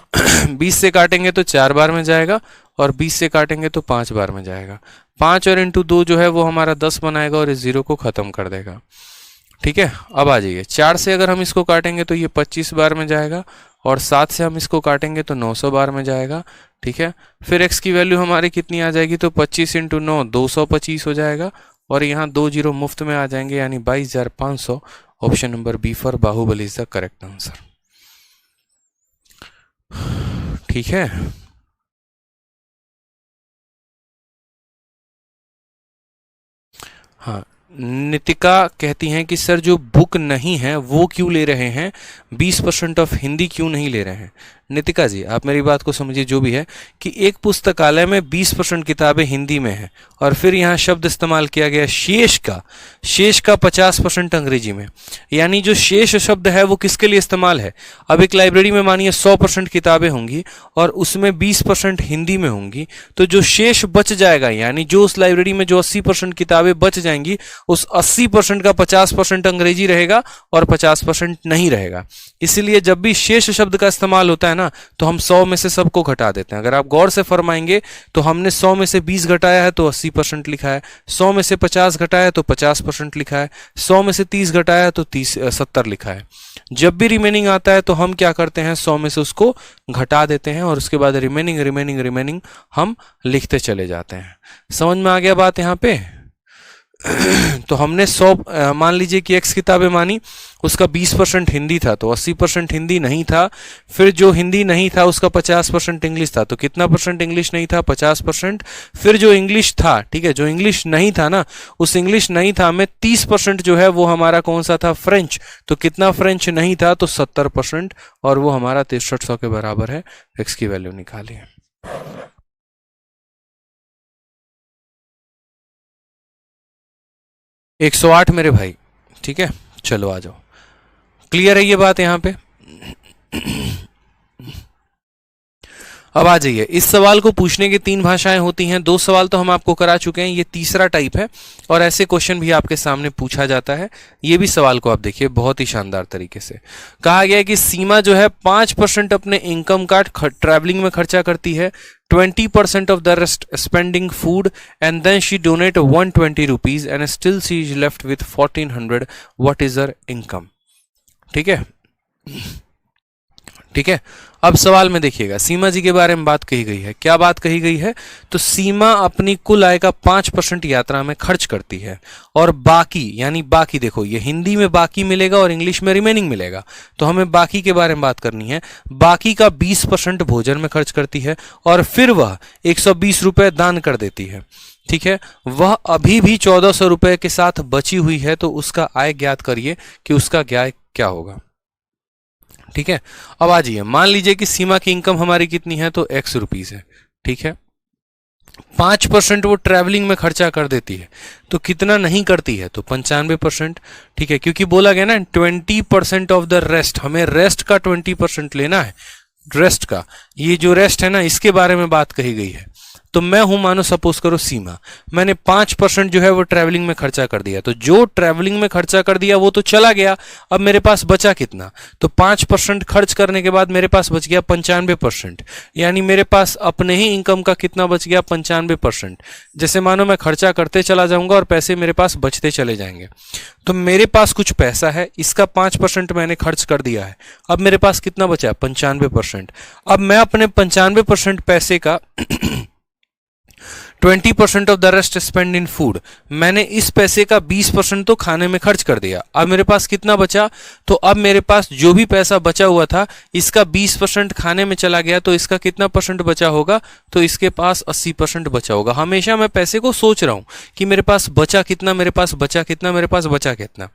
Speaker 1: 20 से काटेंगे तो 4 बार में जाएगा, और 20 से काटेंगे तो 5 बार में जाएगा। 5 और इंटू 2 जो है वो हमारा 10 बनाएगा और इस 0 को खत्म कर देगा। ठीक है, अब आ जाइए 4 से अगर हम इसको काटेंगे तो ये 25 बार में जाएगा, और 7 से हम इसको काटेंगे तो 900 बार में जाएगा। ठीक है, फिर x की वैल्यू हमारी कितनी आ जाएगी? तो 25 इंटू 9 225 हो जाएगा, और यहाँ 2 0 मुफ्त में आ जाएंगे, यानी 22,500। Option number B for Baahubali is the correct answer. ठीक है, हाँ, नितिका कहती हैं कि सर जो बुक नहीं है वो क्यों ले रहे हैं, 20% ऑफ हिंदी क्यों नहीं ले रहे हैं? नितिका जी आप मेरी बात को समझिए, जो भी है कि एक पुस्तकालय में 20% किताबें हिंदी में है, और फिर यहाँ शब्द इस्तेमाल किया गया शेष का 50% अंग्रेजी में, यानी जो शेष शब्द है वो किसके लिए इस्तेमाल है? अब एक लाइब्रेरी में मानिए 100% किताबें होंगी और उसमें 20% हिंदी में होंगी, तो जो शेष बच जाएगा, यानी जो उस लाइब्रेरी में जो 80% किताबें बच जाएंगी, उस 80% का 50% अंग्रेजी रहेगा और 50% नहीं रहेगा। इसीलिए जब भी शेष शब्द का इस्तेमाल होता है ना, तो हम 100 में से सबको घटा देते हैं। अगर आप गौर से फरमाएंगे तो हमने 100 में से 20 घटाया है तो 80% लिखा है, 100 में से 50 घटाया तो 50% लिखा है, 100 में से 30 घटाया तो 70 लिखा है। जब भी रिमेनिंग आता है तो हम क्या करते हैं, 100 में से उसको घटा देते हैं, और उसके बाद रिमेनिंग हम लिखते चले जाते हैं। समझ में आ गया बात यहाँ पे? तो हमने 100 मान लीजिए कि x किताबें मानी, उसका 20% हिंदी था तो 80% हिंदी नहीं था, फिर जो हिंदी नहीं था उसका 50% इंग्लिश था, तो कितना परसेंट इंग्लिश नहीं था? 50%। फिर जो इंग्लिश था, ठीक है, जो इंग्लिश नहीं था ना, उस इंग्लिश नहीं था में 30% जो है वो हमारा कौन सा था? फ्रेंच। तो कितना फ्रेंच नहीं था? तो 70%, और वो हमारा 6300 के बराबर है। x की वैल्यू निकालिए। 108 मेरे भाई। ठीक है, चलो आ जाओ। क्लियर है ये बात यहाँ पे? अब आ जाइए, इस सवाल को पूछने की 3 भाषाएं होती हैं। 2 सवाल तो हम आपको करा चुके हैं, ये तीसरा टाइप है और ऐसे क्वेश्चन भी आपके सामने पूछा जाता है। ये भी सवाल को आप देखिए बहुत ही शानदार तरीके से कहा गया है कि सीमा जो है 5% अपने इनकम का ट्रैवलिंग में खर्चा करती है, 20% of the rest spending food and then she donate 120 rupees and still she is left with 1400। What is her income? ठीक है, ठीक है। अब सवाल में देखिएगा, सीमा जी के बारे में बात कही गई है। क्या बात कही गई है? तो सीमा अपनी कुल आय का 5% यात्रा में खर्च करती है और बाकी, यानी बाकी, देखो ये हिंदी में बाकी मिलेगा और इंग्लिश में रिमेनिंग मिलेगा, तो हमें बाकी के बारे में बात करनी है। बाकी का 20% भोजन में खर्च करती है और फिर वह 120 रुपए दान कर देती है। ठीक है, वह अभी भी 1400 रुपए के साथ बची हुई है, तो उसका आय ज्ञात करिए कि उसका आय क्या होगा। ठीक है, अब आ जाइए, मान लीजिए कि सीमा की इनकम हमारी कितनी है, तो x रुपीज है। ठीक है, 5% वो ट्रैवलिंग में खर्चा कर देती है, तो कितना नहीं करती है? तो 95%। ठीक है, क्योंकि बोला गया ना 20% ऑफ द रेस्ट, हमें रेस्ट का 20% लेना है। रेस्ट का, ये जो रेस्ट है ना, इसके बारे में बात कही गई है। तो मैं हूं, मानो सपोज करो सीमा, मैंने 5% जो है वो ट्रैवलिंग में खर्चा कर दिया, तो जो ट्रैवलिंग में खर्चा कर दिया वो तो चला गया। अब मेरे पास बचा कितना? तो 5% खर्च करने के बाद मेरे पास बच गया 95%, यानी मेरे पास अपने ही इनकम का कितना बच गया? 95%। जैसे मानो मैं खर्चा करते चला जाऊंगा और पैसे मेरे पास बचते चले जाएंगे, तो मेरे पास कुछ पैसा है, इसका 5% मैंने खर्च कर दिया है। अब मेरे पास कितना बचा? 95%। अब मैं अपने 95% पैसे का 20% of the rest spend in food, मैंने इस पैसे का 20% तो खाने में खर्च कर दिया। अब मेरे पास कितना बचा? तो अब मेरे पास जो भी पैसा बचा हुआ था, इसका 20% खाने में चला गया, तो इसका कितना परसेंट बचा होगा? तो इसके पास 80% बचा होगा। हमेशा मैं पैसे को सोच रहा हूं कि मेरे पास बचा कितना, मेरे पास बचा कितना, मेरे पास बचा कितना।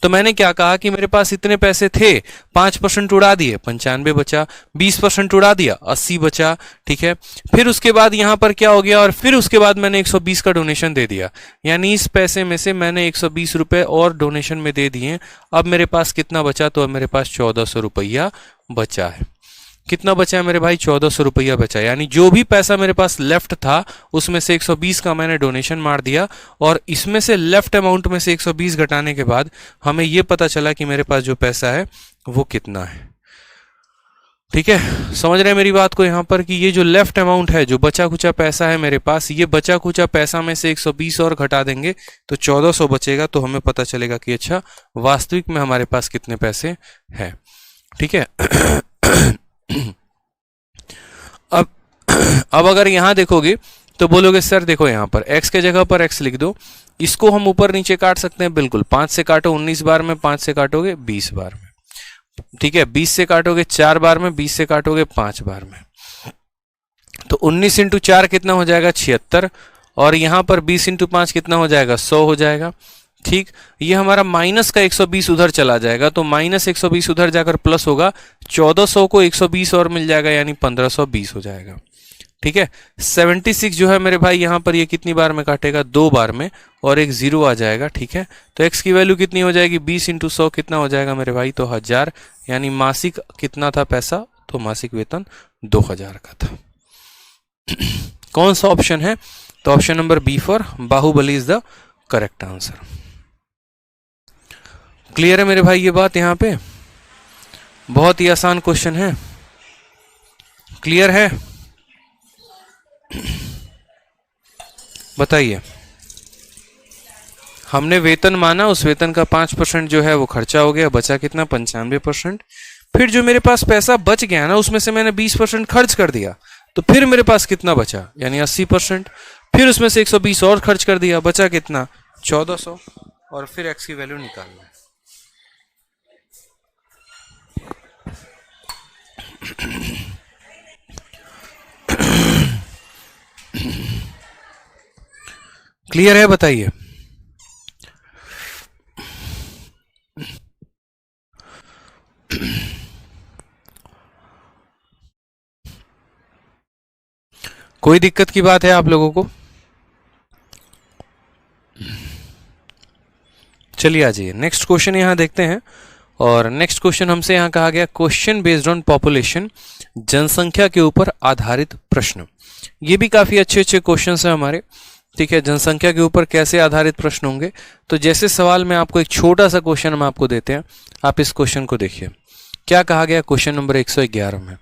Speaker 1: तो मैंने क्या कहा कि मेरे पास इतने पैसे थे, 5% उड़ा दिए, 95 बचा, 20% उड़ा दिया, 80 बचा। ठीक है, फिर उसके बाद यहां पर क्या हो गया, और फिर उसके बाद मैंने 120 का डोनेशन दे दिया, यानी इस पैसे में से मैंने 120 रुपए और डोनेशन में दे दिए। अब मेरे पास कितना बचा? तो अब मेरे पास 1400 रुपया बचा है। कितना बचा है मेरे भाई? 1400 रुपया बचा, यानी जो भी पैसा मेरे पास लेफ्ट था उसमें से 120 का मैंने डोनेशन मार दिया, और इसमें से लेफ्ट अमाउंट में से 120 घटाने के बाद हमें यह पता चला कि मेरे पास जो पैसा है वो कितना है। ठीक है, समझ रहे हैं मेरी बात को यहाँ पर, कि ये जो लेफ्ट अमाउंट है, जो बचा खुचा पैसा है मेरे पास, ये बचा खुचा पैसा में से 120 और घटा देंगे तो 1400 बचेगा, तो हमें पता चलेगा कि अच्छा वास्तविक में हमारे पास कितने पैसे हैं। ठीक है, अब अगर यहां देखोगे तो बोलोगे सर देखो यहां पर x के जगह पर x लिख दो, इसको हम ऊपर नीचे काट सकते हैं, बिल्कुल। 5 से काटो 19 बार में, 5 से काटोगे 20 बार में। ठीक है, 20 से काटोगे 4 बार में, 20 से काटोगे 5 बार में, तो 19 इंटू 4 कितना हो जाएगा? 76, और यहां पर 20 इंटू 5 कितना हो जाएगा? 100 हो जाएगा। ठीक, ये हमारा माइनस का 120 उधर चला जाएगा, तो माइनस 120 उधर जाकर प्लस होगा, 1400 को 120 और मिल जाएगा, यानी 1520 हो जाएगा। ठीक है, 76 जो है मेरे भाई यहां पर ये कितनी बार में काटेगा? 2 बार में, और एक 0 आ जाएगा। ठीक है, तो x की वैल्यू कितनी हो जाएगी? 20 इंटू 100 कितना हो जाएगा मेरे भाई? तो 1000, यानी मासिक कितना था पैसा? तो मासिक वेतन 2000 का था। कौन सा ऑप्शन है? तो option number B for Baahubali is the correct answer. Clear है मेरे भाई ये बात? यहां पे बहुत ही आसान क्वेश्चन है। क्लियर है? बताइए, हमने वेतन माना, उस वेतन का 5% जो है वो खर्चा हो गया, बचा कितना? 95%। फिर जो मेरे पास पैसा बच गया ना, उसमें से मैंने 20% खर्च कर दिया, तो फिर मेरे पास कितना बचा? यानी 80%। फिर उसमें से 120 और खर्च कर दिया, बचा कितना? 1400, और फिर x की वैल्यू निकालना है। क्लियर है? बताइए। कोई दिक्कत की बात है आप लोगों को? चलिए आ जाइए नेक्स्ट क्वेश्चन यहाँ देखते हैं। और नेक्स्ट क्वेश्चन हमसे यहाँ कहा गया क्वेश्चन बेस्ड ऑन पॉपुलेशन, जनसंख्या के ऊपर आधारित प्रश्न। ये भी काफी अच्छे अच्छे क्वेश्चन है हमारे, ठीक है। जनसंख्या के ऊपर कैसे आधारित प्रश्न होंगे, तो जैसे सवाल में आपको एक छोटा सा क्वेश्चन हम आपको देते हैं, आप इस क्वेश्चन को देखिए। क्या कहा गया क्वेश्चन नंबर 111 में?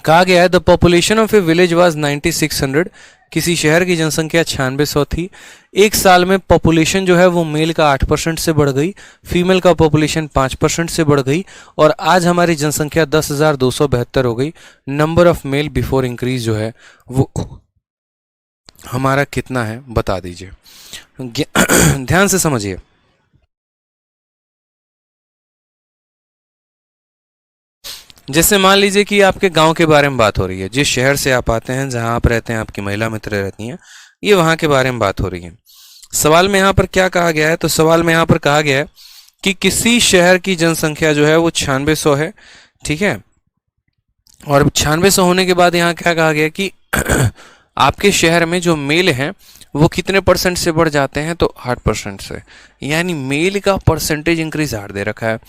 Speaker 1: कहा गया है the population of A village was 9600, किसी शहर की जनसंख्या 9600 थी। एक साल में पॉपुलेशन जो है वो मेल का 8% से बढ़ गई, फीमेल का पॉपुलेशन 5% से बढ़ गई, और आज हमारी जनसंख्या 10,272 हो गई। Number of male before increase जो है वो हमारा कितना है बता दीजिए। ध्यान से समझिए। जैसे मान लीजिए कि आपके गांव के बारे में बात हो रही है, जिस शहर से आप आते हैं, जहां आप रहते हैं, आपकी महिला मित्र रहती हैं, ये वहां के बारे में बात हो रही है। सवाल में यहां पर क्या कहा गया है, तो सवाल में यहां पर कहा गया है कि किसी शहर की जनसंख्या जो है वो 9600 है, ठीक है। और 9600 होने के बाद यहाँ क्या कहा गया कि आपके शहर में जो मेल हैं वो कितने परसेंट से बढ़ जाते हैं, तो 8% से, यानी मेल का परसेंटेज इंक्रीज 8 दे रखा है।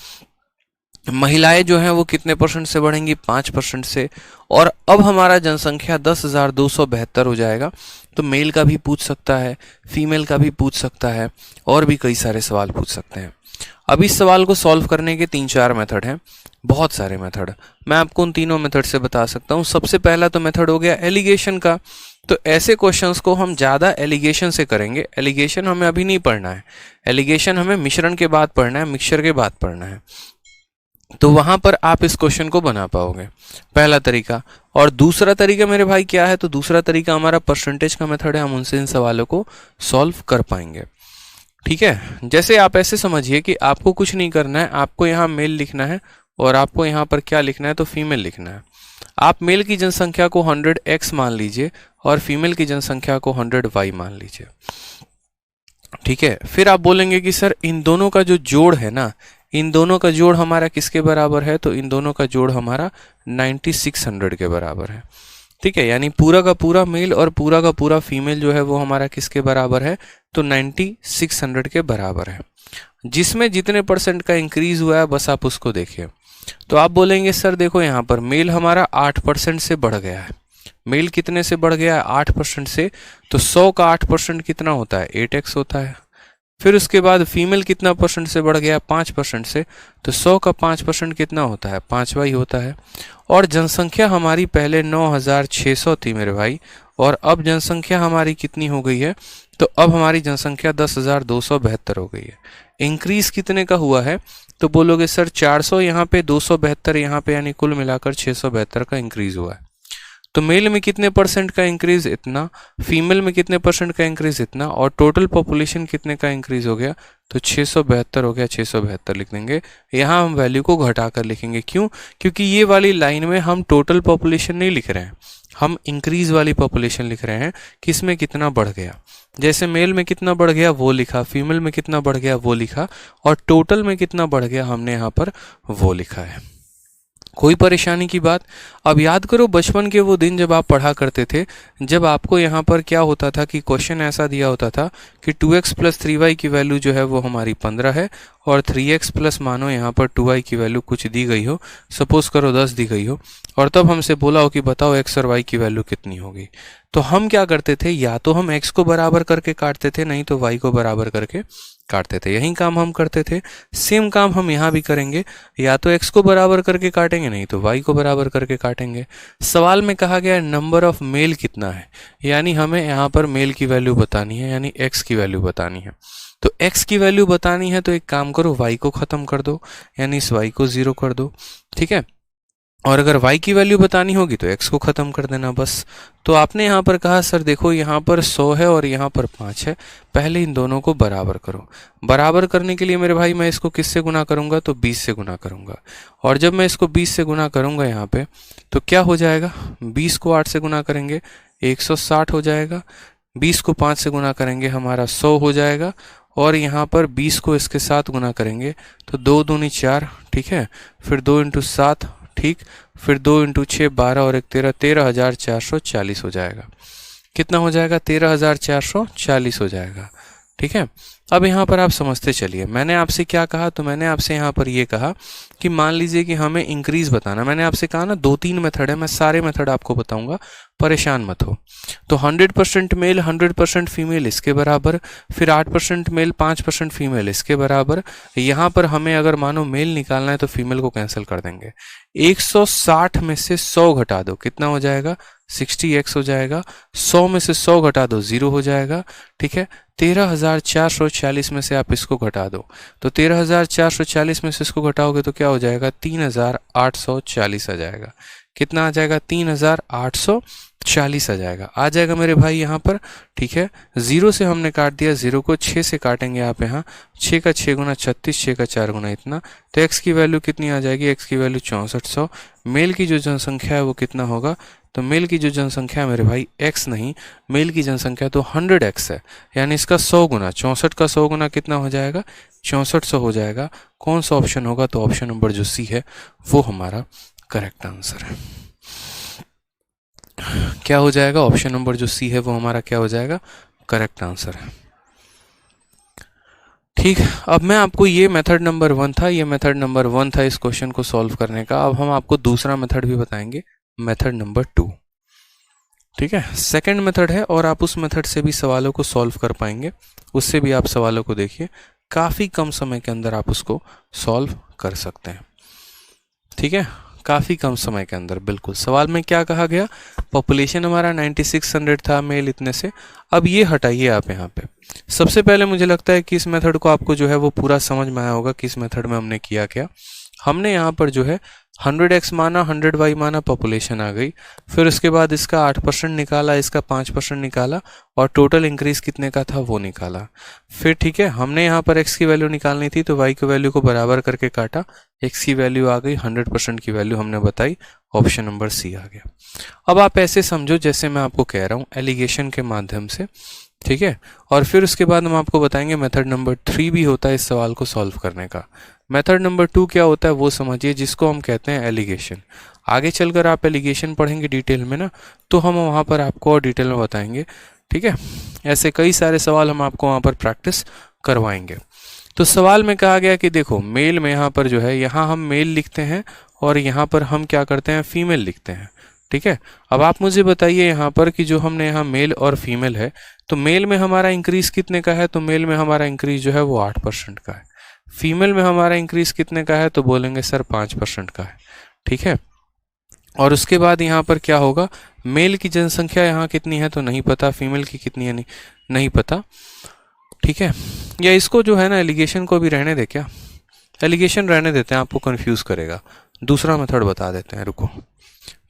Speaker 1: महिलाएं जो हैं वो कितने परसेंट से बढ़ेंगी, 5% से। और अब हमारा जनसंख्या 10,272 हो जाएगा। तो मेल का भी पूछ सकता है, फीमेल का भी पूछ सकता है, और भी कई सारे सवाल पूछ सकते हैं। अब इस सवाल को सॉल्व करने के 3-4 मेथड हैं, बहुत सारे मेथड। मैं आपको उन तीनों मेथड से बता सकता हूँ। सबसे पहला तो मेथड हो गया एलिगेशन का। तो ऐसे क्वेश्चंस को हम ज़्यादा एलिगेशन से करेंगे। एलिगेशन हमें अभी नहीं पढ़ना है, एलिगेशन हमें मिश्रण के बाद पढ़ना है, मिक्सचर के बाद पढ़ना है। तो वहां पर आप इस क्वेश्चन को बना पाओगे, पहला तरीका। और दूसरा तरीका मेरे भाई क्या है, तो दूसरा तरीका हमारा परसेंटेज का मेथड है, हम उनसे इन सवालों को सॉल्व कर पाएंगे, ठीक है। जैसे आप ऐसे समझिए कि आपको कुछ नहीं करना है, आपको यहाँ मेल लिखना है और आपको यहाँ पर क्या लिखना है, तो फीमेल लिखना है। आप मेल की जनसंख्या को 100x मान लीजिए और फीमेल की जनसंख्या को 100y मान लीजिए, ठीक है। फिर आप बोलेंगे कि सर इन दोनों का जो जोड़ है ना, इन दोनों का जोड़ हमारा किसके बराबर है, तो इन दोनों का जोड़ हमारा 9600 के बराबर है, ठीक है। यानी पूरा का पूरा मेल और पूरा का पूरा फीमेल जो है वो हमारा किसके बराबर है, तो 9600 के बराबर है। जिसमें जितने परसेंट का इंक्रीज हुआ है बस आप उसको देखिए। तो आप बोलेंगे सर देखो यहाँ पर मेल हमारा 8% से बढ़ गया है। मेल कितने से बढ़ गया है, 8% से। तो 100 का 8% कितना होता है, 8x होता है। फिर उसके बाद फीमेल कितना परसेंट से बढ़ गया, 5% से। तो 100 का 5% कितना होता है, 5y होता है। और जनसंख्या हमारी पहले 9600 थी मेरे भाई, और अब जनसंख्या हमारी कितनी हो गई है, तो अब हमारी जनसंख्या 10,272 हो गई है। इंक्रीज कितने का हुआ है, तो बोलोगे सर 400 यहाँ पे, 272 यहाँ पे, यानी कुल मिलाकर 672 का इंक्रीज हुआ है। तो मेल में कितने परसेंट का इंक्रीज, इतना। फीमेल में कितने परसेंट का इंक्रीज, इतना। और टोटल पॉपुलेशन कितने का इंक्रीज हो गया, तो 672 हो गया, 672 लिख देंगे। यहाँ हम वैल्यू को घटाकर लिखेंगे, क्यों, क्योंकि ये वाली लाइन में हम टोटल पॉपुलेशन नहीं लिख रहे हैं, हम इंक्रीज वाली पॉपुलेशन लिख रहे हैं, किसमें कितना बढ़ गया। जैसे मेल में कितना बढ़ गया वो लिखा, फीमेल में कितना बढ़ गया वो लिखा, और टोटल में कितना बढ़ गया हमने यहाँ पर वो लिखा है। कोई परेशानी की बात। अब याद करो बचपन के वो दिन जब आप पढ़ा करते थे, जब आपको यहाँ पर क्या होता था कि क्वेश्चन ऐसा दिया होता था कि 2x + 3y की वैल्यू जो है वो हमारी 15 है, और 3x प्लस मानो यहाँ पर 2y की वैल्यू कुछ दी गई हो, सपोज करो 10 दी गई हो, और तब हमसे बोला हो कि बताओ x और y की वैल्यू कितनी होगी। तो हम क्या करते थे, या तो हम x को बराबर करके काटते थे, नहीं तो y को बराबर करके काटते थे। यही काम हम करते थे, सेम काम हम यहाँ भी करेंगे, या तो x को बराबर करके काटेंगे, नहीं तो y को बराबर करके काटेंगे। सवाल में कहा गया नंबर ऑफ मेल कितना है, यानी हमें यहाँ पर मेल की वैल्यू बतानी है, यानी x की वैल्यू बतानी है। तो x की वैल्यू बतानी है तो एक काम करो, y को खत्म कर दो, यानी इस y को 0 कर दो, ठीक है। और अगर y की वैल्यू बतानी होगी तो x को खत्म कर देना बस। तो आपने यहाँ पर कहा सर देखो यहाँ पर 100 है और यहाँ पर 5 है, पहले इन दोनों को बराबर करो। बराबर करने के लिए मेरे भाई मैं इसको किससे गुना करूंगा, तो 20 से गुना करूंगा। और जब मैं इसको 20 से गुना करूंगा यहाँ पे, तो क्या हो जाएगा, 20 को 8 से गुना करेंगे 160 हो जाएगा, 20 को 5 से गुना करेंगे हमारा 100 हो जाएगा, और यहाँ पर 20 को इसके साथ गुना करेंगे तो 2 दूनी 4, ठीक है। फिर 2 × 7, ठीक। फिर 2 × 6 12 और 1 13, 13,440 हो जाएगा। कितना हो जाएगा, 13,440 हो जाएगा, ठीक है। अब यहाँ पर आप समझते चलिए, मैंने आपसे क्या कहा, तो मैंने आपसे यहाँ पर ये कहा कि मान लीजिए कि हमें इंक्रीज बताना, मैंने आपसे कहा ना 2-3 मेथड है, मैं सारे मेथड आपको बताऊंगा, परेशान मत हो। तो 100% मेल 100% फीमेल इसके बराबर, फिर 8% मेल 5% फीमेल इसके बराबर। यहाँ पर हमें अगर मानो मेल निकालना है तो फीमेल को कैंसिल कर देंगे। 160 में से 100 घटा दो, कितना हो जाएगा, 60x हो जाएगा। 100 में से 100 घटा दो, 0 हो जाएगा। ठीक है, 13,440 में से आप इसको घटा दो, तो 13,440 में से इसको घटाओगे तो क्या हो जाएगा, 3,840 आ जाएगा। कितना आ जाएगा, 3,840 आ जाएगा मेरे भाई यहाँ पर। ठीक है, 0 से हमने काट दिया, 0 को 6 से काटेंगे आप यहाँ, 6 का 6 गुना 36, 6 का 4 गुना इतना, तो x की वैल्यू कितनी आ जाएगी, x की वैल्यू 6400। मेल की जो जनसंख्या है वो कितना होगा, तो मेल की जो जनसंख्या है मेरे भाई x नहीं, मेल की जनसंख्या तो 100x है, यानी इसका 100 गुना, 64 का 100 गुना कितना हो जाएगा, 6400 हो जाएगा। कौन सा ऑप्शन होगा, तो ऑप्शन नंबर जो सी है वो हमारा करेक्ट आंसर है। क्या हो जाएगा, ऑप्शन नंबर जो सी है वो हमारा क्या हो जाएगा, करेक्ट आंसर है। ठीक, अब मैं आपको ये मेथड नंबर 1 था, ये मेथड नंबर 1 था इस क्वेश्चन को सॉल्व करने का। अब हम आपको दूसरा मेथड भी बताएंगे, मेथड नंबर 2। ठीक है, सेकंड मेथड है और आप उस मेथड से भी सवालों को सॉल्व कर पाएंगे, उससे भी आप सवालों को देखिए, काफ़ी कम समय के अंदर आप उसको सॉल्व कर सकते हैं। ठीक है, काफ़ी कम समय के अंदर। बिल्कुल, सवाल में क्या कहा गया, पॉपुलेशन हमारा 9600 था, मेल इतने से। अब ये हटाइए आप यहाँ पे। सबसे पहले मुझे लगता है कि इस मेथड को आपको जो है वो पूरा समझ में आया होगा कि इस मेथड में हमने किया क्या। हमने यहाँ पर जो है 100x माना, 100y माना, पॉपुलेशन आ गई। फिर उसके बाद इसका 8% निकाला, इसका 5% निकाला, और टोटल इंक्रीज कितने का था वो निकाला। फिर ठीक है, हमने यहाँ पर x की वैल्यू निकालनी थी तो y की वैल्यू को बराबर करके काटा, x की वैल्यू आ गई, 100% की वैल्यू हमने बताई, ऑप्शन नंबर सी आ गया। अब आप ऐसे समझो जैसे मैं आपको कह रहा हूँ, एलिगेशन के माध्यम से। ठीक है, और फिर उसके बाद हम आपको बताएंगे मेथड नंबर 3 भी होता है इस सवाल को सॉल्व करने का। मेथड नंबर 2 क्या होता है वो समझिए, जिसको हम कहते हैं एलिगेशन। आगे चलकर आप एलिगेशन पढ़ेंगे डिटेल में ना, तो हम वहाँ पर आपको और डिटेल में बताएंगे। ठीक है, ऐसे कई सारे सवाल हम आपको वहाँ पर प्रैक्टिस करवाएंगे। तो सवाल में कहा गया कि देखो, मेल में यहाँ पर जो है, यहाँ हम मेल लिखते हैं और यहाँ पर हम क्या करते हैं, फीमेल लिखते हैं। ठीक है, अब आप मुझे बताइए यहाँ पर कि जो हमने यहाँ मेल और फीमेल है, तो मेल में हमारा इंक्रीज कितने का है, तो मेल में हमारा इंक्रीज जो है वो 8% का है। फीमेल में हमारा इंक्रीज कितने का है, तो बोलेंगे सर 5% का है। ठीक है, और उसके बाद यहाँ पर क्या होगा, मेल की जनसंख्या यहाँ कितनी है तो नहीं पता, फीमेल की कितनी है नहीं पता। ठीक है, या इसको जो है ना, एलिगेशन को भी रहने दे, क्या एलिगेशन रहने देते हैं, आपको कंफ्यूज करेगा। दूसरा मेथड बता देते हैं, रुको।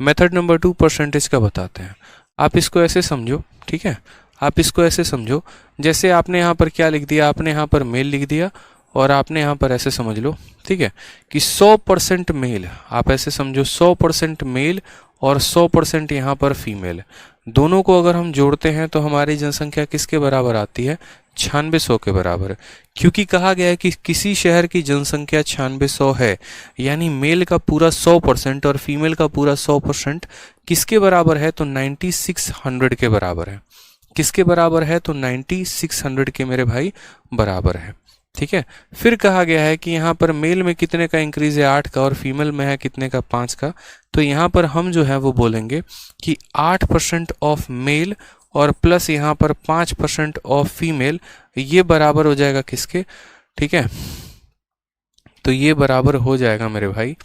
Speaker 1: मेथड नंबर 2 परसेंटेज का बताते हैं। आप इसको ऐसे समझो, ठीक है, आप इसको ऐसे समझो जैसे आपने यहाँ पर क्या लिख दिया, आपने यहाँ पर मेल लिख दिया और आपने यहाँ पर ऐसे समझ लो, ठीक है, कि 100% मेल, आप ऐसे समझो 100% मेल और 100% यहाँ पर फीमेल, दोनों को अगर हम जोड़ते हैं तो हमारी जनसंख्या किसके बराबर आती है, 9600 के बराबर। क्योंकि कहा गया है कि किसी शहर की जनसंख्या 9600 है, यानी मेल का पूरा 100% और फीमेल का पूरा 100% किसके बराबर है, तो 9600 के बराबर है। किसके बराबर है, तो 9600 के मेरे भाई बराबर है। ठीक है, फिर कहा गया है कि यहाँ पर मेल में कितने का इंक्रीज है, 8 का, और फीमेल में है कितने का, 5 का। तो यहाँ पर हम जो है वो बोलेंगे कि 8% ऑफ मेल और प्लस यहाँ पर 5% ऑफ फीमेल, ये बराबर हो जाएगा किसके, ठीक है, तो ये बराबर हो जाएगा मेरे भाई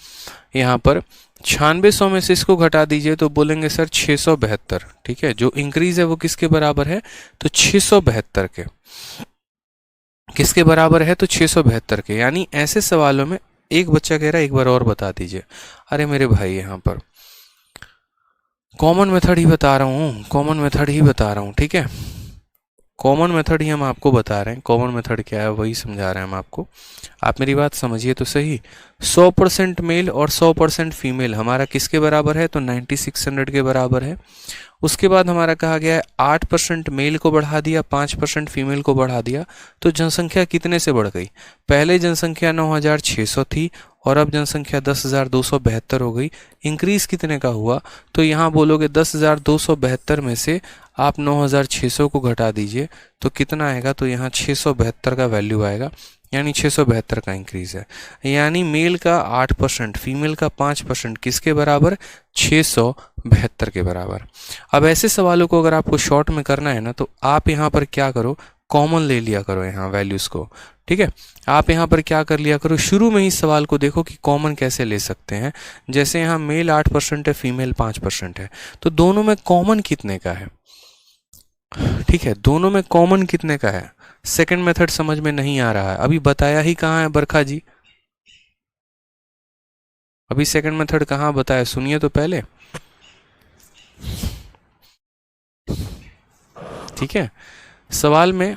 Speaker 1: यहाँ पर 9600 में से इसको घटा दीजिए तो बोलेंगे सर 672। ठीक है, जो इंक्रीज है वो किसके बराबर है, तो 672 के। किसके बराबर है, तो 672 के। यानी ऐसे सवालों में एक बच्चा कह रहा है एक बार और बता दीजिए। अरे मेरे भाई यहाँ पर कॉमन मेथड ही बता रहा हूँ, कॉमन मेथड ही बता रहा हूँ। ठीक है, कॉमन मेथड ही हम आपको बता रहे हैं। कॉमन मेथड क्या है वही समझा रहे हैं हम आपको, आप मेरी बात समझिए तो सही। 100% मेल और 100% फीमेल हमारा किसके बराबर है, तो 9600 के बराबर है। उसके बाद हमारा कहा गया है 8% मेल को बढ़ा दिया, 5% फीमेल को बढ़ा दिया, तो जनसंख्या कितने से बढ़ गई, पहले जनसंख्या 9600 थी और अब जनसंख्या 10,272 हो गई। इंक्रीज कितने का हुआ? तो यहाँ बोलोगे 10,272 में से आप 9,600 को घटा दीजिए तो कितना आएगा? तो यहाँ 672 का वैल्यू आएगा, यानी 672 का इंक्रीज है। यानी मेल का 8%, फीमेल का 5% किसके बराबर? 672 के बराबर। अब ऐसे सवालों को अगर आपको शॉर्ट में करना है ना, तो आप यहाँ पर क्या करो, कॉमन ले लिया करो यहाँ वैल्यूज को। ठीक है, आप यहाँ पर क्या कर लिया करो, शुरू में ही सवाल को देखो कि कॉमन कैसे ले सकते हैं। जैसे यहाँ मेल 8% है, फीमेल 5% है, तो दोनों में कॉमन कितने का है? ठीक है, दोनों में कॉमन कितने का है? सेकंड मेथड समझ में नहीं आ रहा है, अभी बताया ही कहाँ है बरखा जी? अभी सेकंड मेथड कहाँ बताया, सुनिए तो पहले। ठीक है, सवाल में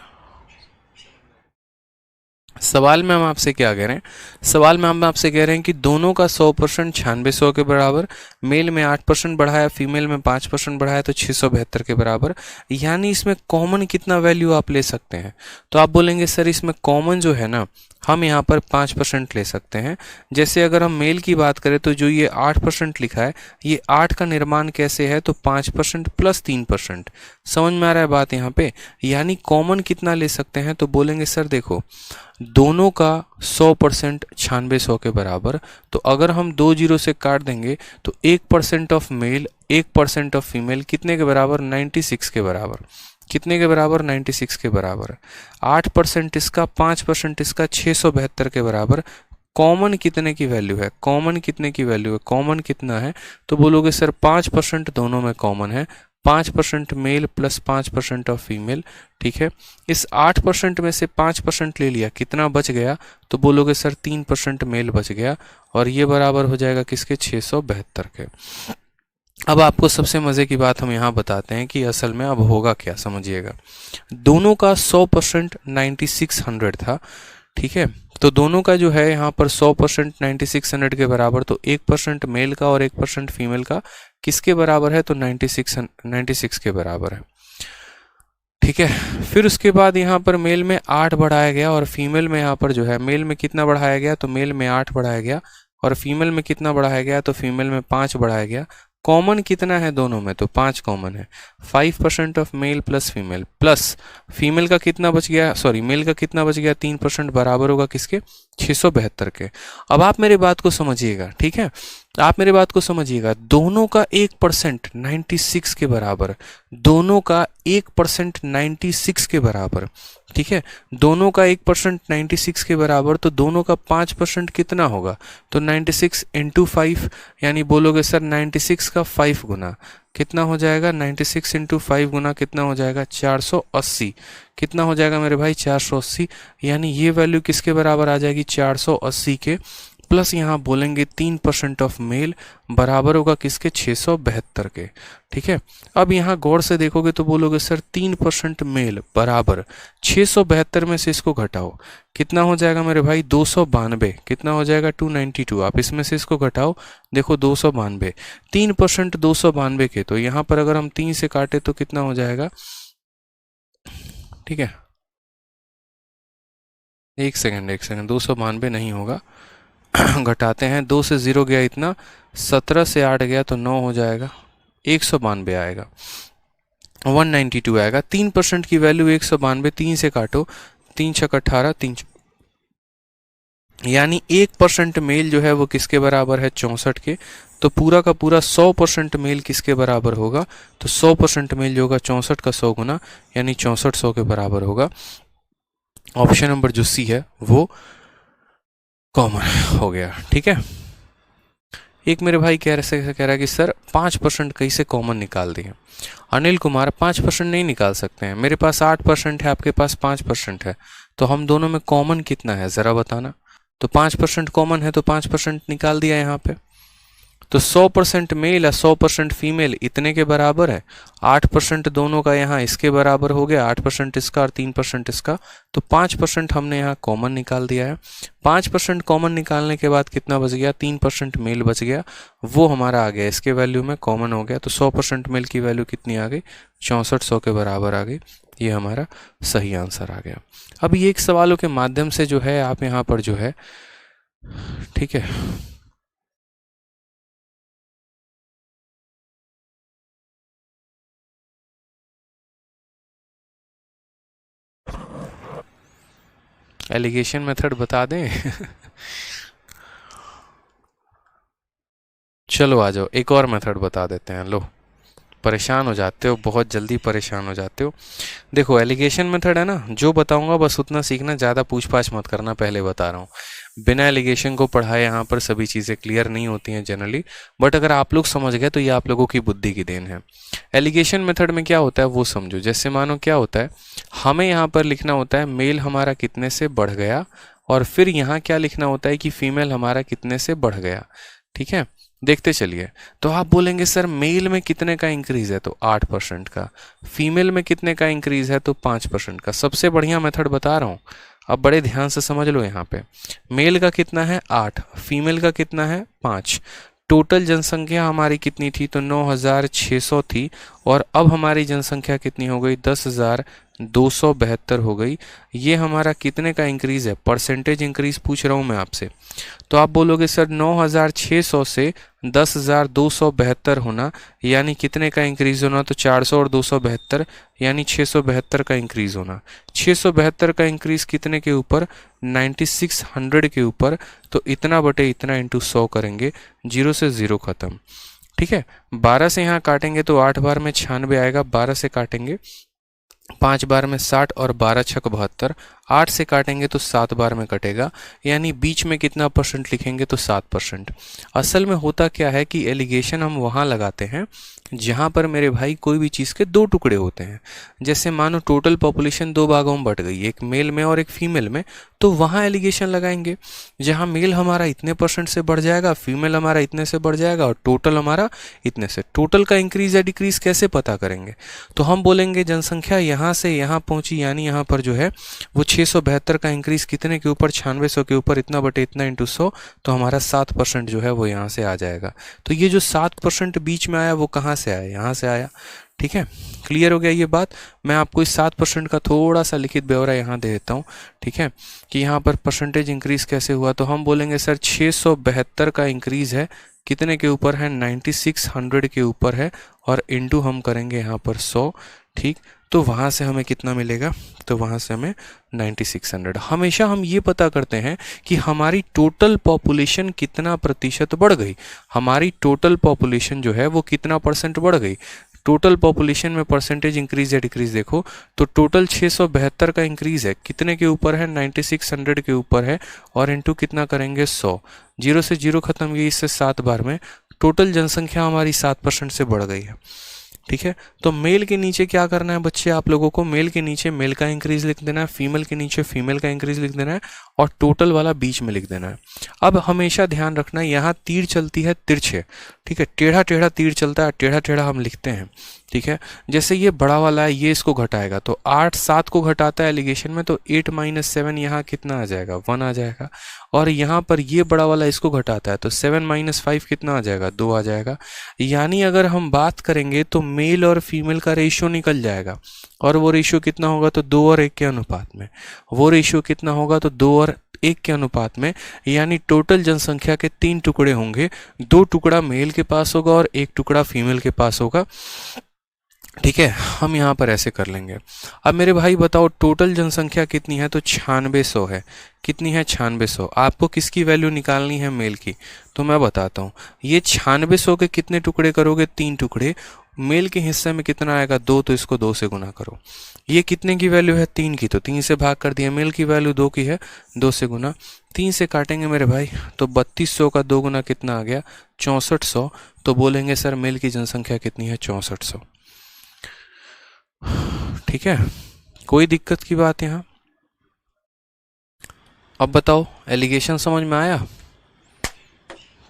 Speaker 1: हम आपसे क्या कह रहे हैं? सवाल में हम आपसे कह रहे हैं कि दोनों का 100% 9600 के बराबर, मेल में 8% बढ़ाया, फीमेल में 5% बढ़ाया, तो 672 के बराबर। यानी इसमें कॉमन कितना वैल्यू आप ले सकते हैं? तो आप बोलेंगे सर इसमें कॉमन जो है ना, हम यहाँ पर 5% ले सकते हैं। जैसे अगर हम मेल की बात करें तो जो ये 8% लिखा है, ये 8 का निर्माण कैसे है? तो 5% प्लस 3%। समझ में आ रहा है बात यहाँ पे? यानी कॉमन कितना ले सकते हैं? तो बोलेंगे सर देखो, दोनों का 100% 9600 के बराबर, तो अगर हम 2 जीरो से काट देंगे तो 1% ऑफ मेल 1% ऑफ फीमेल कितने के बराबर? 96 के बराबर। कितने के बराबर? 96 के बराबर। 8% इसका, 5% इसका, 672 के बराबर। कॉमन कितने की वैल्यू है? कॉमन कितने की वैल्यू है? कॉमन कितना है? तो बोलोगे सर 5% दोनों में कॉमन है, 5% मेल प्लस 5% ऑफ फीमेल। ठीक है, इस 8% में से 5% ले लिया, कितना बच गया? तो बोलोगे सर 3% मेल बच गया, और ये बराबर हो जाएगा किसके? 672 के। अब आपको सबसे मज़े की बात हम यहाँ बताते हैं कि असल में अब होगा क्या, समझिएगा। दोनों का 100% 9600 था। ठीक है, तो दोनों का जो है यहाँ पर 100% 9600 के बराबर, तो 1% मेल का और 1% फीमेल का किसके बराबर है? तो 96 के बराबर है। ठीक है, फिर उसके बाद यहाँ पर मेल में 8 बढ़ाया गया और फीमेल में यहाँ पर जो है, मेल में कितना बढ़ाया गया? तो मेल में 8 बढ़ाया गया, और फीमेल में कितना बढ़ाया गया? तो फीमेल में 5 बढ़ाया गया। कॉमन कितना है दोनों में? तो 5 कॉमन है। 5% of male plus female, plus female का कितना बच गया, सॉरी मेल का कितना बच गया? 3%, बराबर होगा किसके? 672 के। अब आप मेरी बात को समझिएगा। ठीक है, आप मेरी बात को समझिएगा, दोनों का 1% 96 के बराबर, दोनों का 1% 96 के बराबर। ठीक है, दोनों का 1% 96 के बराबर, तो दोनों का 5% कितना होगा? तो 96 इंटू 5, यानी बोलोगे सर 96 का 5 गुना कितना हो जाएगा? 96 इंटू 5 गुना कितना हो जाएगा? 480। कितना हो जाएगा मेरे भाई? 480। यानी ये वैल्यू किसके बराबर आ जाएगी? 480 के, प्लस यहाँ बोलेंगे 3% ऑफ मेल, बराबर होगा किसके? 672 के। ठीक है, अब यहाँ गौर से देखोगे तो बोलोगे सर 3% मेल बराबर 672 में से इसको घटाओ, कितना हो जाएगा मेरे भाई? 292। कितना हो जाएगा? 292। आप इसमें से इसको घटाओ, देखो 292, 3% 292 के, तो यहाँ पर अगर हम 3 से काटे तो कितना हो जाएगा? ठीक है, एक सेकंड, 292 नहीं होगा, घटाते हैं, 2 से 0 गया इतना, 17 से 8 गया तो 9 हो जाएगा, 192 आएगा, 192 आएगा। 3% की वैल्यू 192, 3 से काटो, 3 छक 18, 3 यानी 1% मेल जो है वो किसके बराबर है? 64 के। तो पूरा का पूरा 100% मेल किसके बराबर होगा? तो 100% मेल जो होगा 64 का 100 गुना, यानी 6400 के बराबर होगा। ऑप्शन नंबर जो सी है वो कॉमन हो गया। ठीक है, एक मेरे भाई कह रहा है कि सर 5% कैसे कॉमन निकाल दिए? अनिल कुमार 5% नहीं निकाल सकते हैं, मेरे पास 8% है, आपके पास 5% है, तो हम दोनों में कॉमन कितना है ज़रा बताना। तो 5% कॉमन है तो 5% निकाल दिया यहाँ पे। तो 100% मेल या 100% फीमेल इतने के बराबर है, 8% दोनों का यहाँ इसके बराबर हो गया, 8% इसका और 3% इसका, तो 5% हमने यहाँ कॉमन निकाल दिया है। 5% कॉमन निकालने के बाद कितना बच गया? 3% मेल बच गया, वो हमारा आ गया इसके वैल्यू में कॉमन हो गया। तो 100% मेल की वैल्यू कितनी आ गई? 6400 के बराबर आ गई। ये हमारा सही आंसर आ गया। अब ये एक सवालों के माध्यम से जो है आप यहाँ पर जो है ठीक है, एलिगेशन मेथड बता दें? चलो आ जाओ, एक और मेथड बता देते हैं। लो, परेशान हो जाते हो, बहुत जल्दी परेशान हो जाते हो। देखो, एलिगेशन मेथड है ना, जो बताऊंगा बस उतना सीखना, ज़्यादा पूछ पाछ मत करना, पहले बता रहा हूँ। बिना एलिगेशन को पढ़ाए यहाँ पर सभी चीज़ें क्लियर नहीं होती हैं जनरली, बट अगर आप लोग समझ गए तो ये आप लोगों की बुद्धि की देन है। एलिगेशन मेथड में क्या होता है वो समझो। जैसे मानो क्या होता है, हमें यहाँ पर लिखना होता है मेल हमारा कितने से बढ़ गया, और फिर यहाँ क्या लिखना होता है कि फीमेल हमारा कितने से बढ़ गया। ठीक है, देखते चलिए। तो आप बोलेंगे सर मेल में कितने का इंक्रीज है, तो 8% का। फीमेल में कितने का इंक्रीज है, तो 5% का। सबसे बढ़िया मेथड बता रहा हूँ, अब बड़े ध्यान से समझ लो। यहाँ पे मेल का कितना है 8, फीमेल का कितना है 5। टोटल जनसंख्या हमारी कितनी थी, तो 9,600 थी, और अब हमारी जनसंख्या कितनी हो गई, 10,272 हो गई। ये हमारा कितने का इंक्रीज है, परसेंटेज इंक्रीज पूछ रहा हूँ मैं आपसे। तो आप बोलोगे सर 9,600 से 10,272 होना, यानी कितने का इंक्रीज होना, तो 400 और 272 यानी 672 का इंक्रीज होना। 672 का इंक्रीज कितने के ऊपर, 9600 के ऊपर। तो इतना बटे इतना इंटू 100 करेंगे, 0 से 0 खत्म। ठीक है, 12 से यहाँ काटेंगे तो 8 बार में 96 आएगा, 12 से काटेंगे 5 बार में 60, और 12 छक 72। 8 से काटेंगे तो 7 बार में कटेगा, यानी बीच में कितना परसेंट लिखेंगे, तो 7%। असल में होता क्या है कि एलिगेशन हम वहाँ लगाते हैं जहाँ पर मेरे भाई कोई भी चीज़ के दो टुकड़े होते हैं। जैसे मानो टोटल पॉपुलेशन दो भागों में बट गई, एक मेल में और एक फीमेल में, तो वहाँ एलिगेशन लगाएंगे जहाँ मेल हमारा इतने परसेंट से बढ़ जाएगा, फीमेल हमारा इतने से बढ़ जाएगा, और टोटल हमारा इतने से। टोटल का इंक्रीज या डिक्रीज कैसे पता करेंगे, तो हम बोलेंगे जनसंख्या यहाँ से यहाँ पहुँची, यानी यहाँ पर जो है वो 672 का इंक्रीज कितने के ऊपर, 9600 के ऊपर, इतना बटे इतना इंटू 100, तो हमारा 7% जो है वो यहाँ से आ जाएगा। तो ये जो 7% बीच में आया वो कहाँ से आया, यहाँ से आया। ठीक है, क्लियर हो गया ये बात। मैं आपको इस 7% का थोड़ा सा लिखित ब्यौरा यहाँ दे देता हूँ। ठीक है, कि यहाँ पर परसेंटेज इंक्रीज कैसे हुआ, तो हम बोलेंगे सर 672 का इंक्रीज है, कितने के ऊपर है, 9600 के ऊपर है, और इंटू हम करेंगे यहाँ पर 100। ठीक, तो वहाँ से हमें कितना मिलेगा, तो वहाँ से हमें 9600। हमेशा हम ये पता करते हैं कि हमारी टोटल पॉपुलेशन कितना प्रतिशत बढ़ गई, हमारी टोटल पॉपुलेशन जो है वो कितना परसेंट बढ़ गई। टोटल पॉपुलेशन में परसेंटेज इंक्रीज या डिक्रीज देखो, तो टोटल 672 का इंक्रीज है, कितने के ऊपर है, 9600 के ऊपर है, और इंटू कितना करेंगे 100, 0 से 0 खत्म, ये इससे 7 बार में टोटल जनसंख्या हमारी 7% से बढ़ गई है। ठीक है, तो मेल के नीचे क्या करना है बच्चे आप लोगों को, मेल के नीचे मेल का इंक्रीज लिख देना है, फीमेल के नीचे फीमेल का इंक्रीज लिख देना है, और टोटल वाला बीच में लिख देना है। अब हमेशा ध्यान रखना, यहाँ तीर चलती है तिरछे। ठीक है, टेढ़ा टेढ़ा तीर चलता है, टेढ़ा टेढ़ा हम लिखते हैं। ठीक है, जैसे ये बड़ा वाला है, ये इसको घटाएगा, तो 8 7 को घटाता है एलिगेशन में, तो 8 - 7 यहाँ कितना आ जाएगा, 1 आ जाएगा। और यहाँ पर ये बड़ा वाला इसको घटाता है, तो 7 - 5 कितना आ जाएगा, 2 आ जाएगा। यानी अगर हम बात करेंगे तो मेल और फीमेल का रेशियो निकल जाएगा, और वो रेशियो कितना होगा, तो 2 और 1 के अनुपात में। वो रेशियो कितना होगा, तो 2 और 1 के अनुपात में। यानी टोटल जनसंख्या के 3 टुकड़े होंगे, 2 टुकड़ा मेल के पास होगा और 1 टुकड़ा फीमेल के पास होगा। ठीक है, हम यहाँ पर ऐसे कर लेंगे। अब मेरे भाई बताओ टोटल जनसंख्या कितनी है, तो 9600 है। कितनी है, 9600। आपको किसकी वैल्यू निकालनी है, मेल की, तो मैं बताता हूँ। ये 9600 के कितने टुकड़े करोगे, 3 टुकड़े। मेल के हिस्से में कितना आएगा, 2, तो इसको 2 से गुना करो। ये कितने की वैल्यू है, 3 की, तो 3 से भाग कर दिया। मेल की वैल्यू 2 की है, 2 से गुना। 3 से काटेंगे मेरे भाई, तो 3200 का 2 गुना कितना आ गया, 6400। तो बोलेंगे सर मेल की जनसंख्या कितनी है, 6400। ठीक है, कोई दिक्कत की बात यहाँ। अब बताओ एलिगेशन समझ में आया।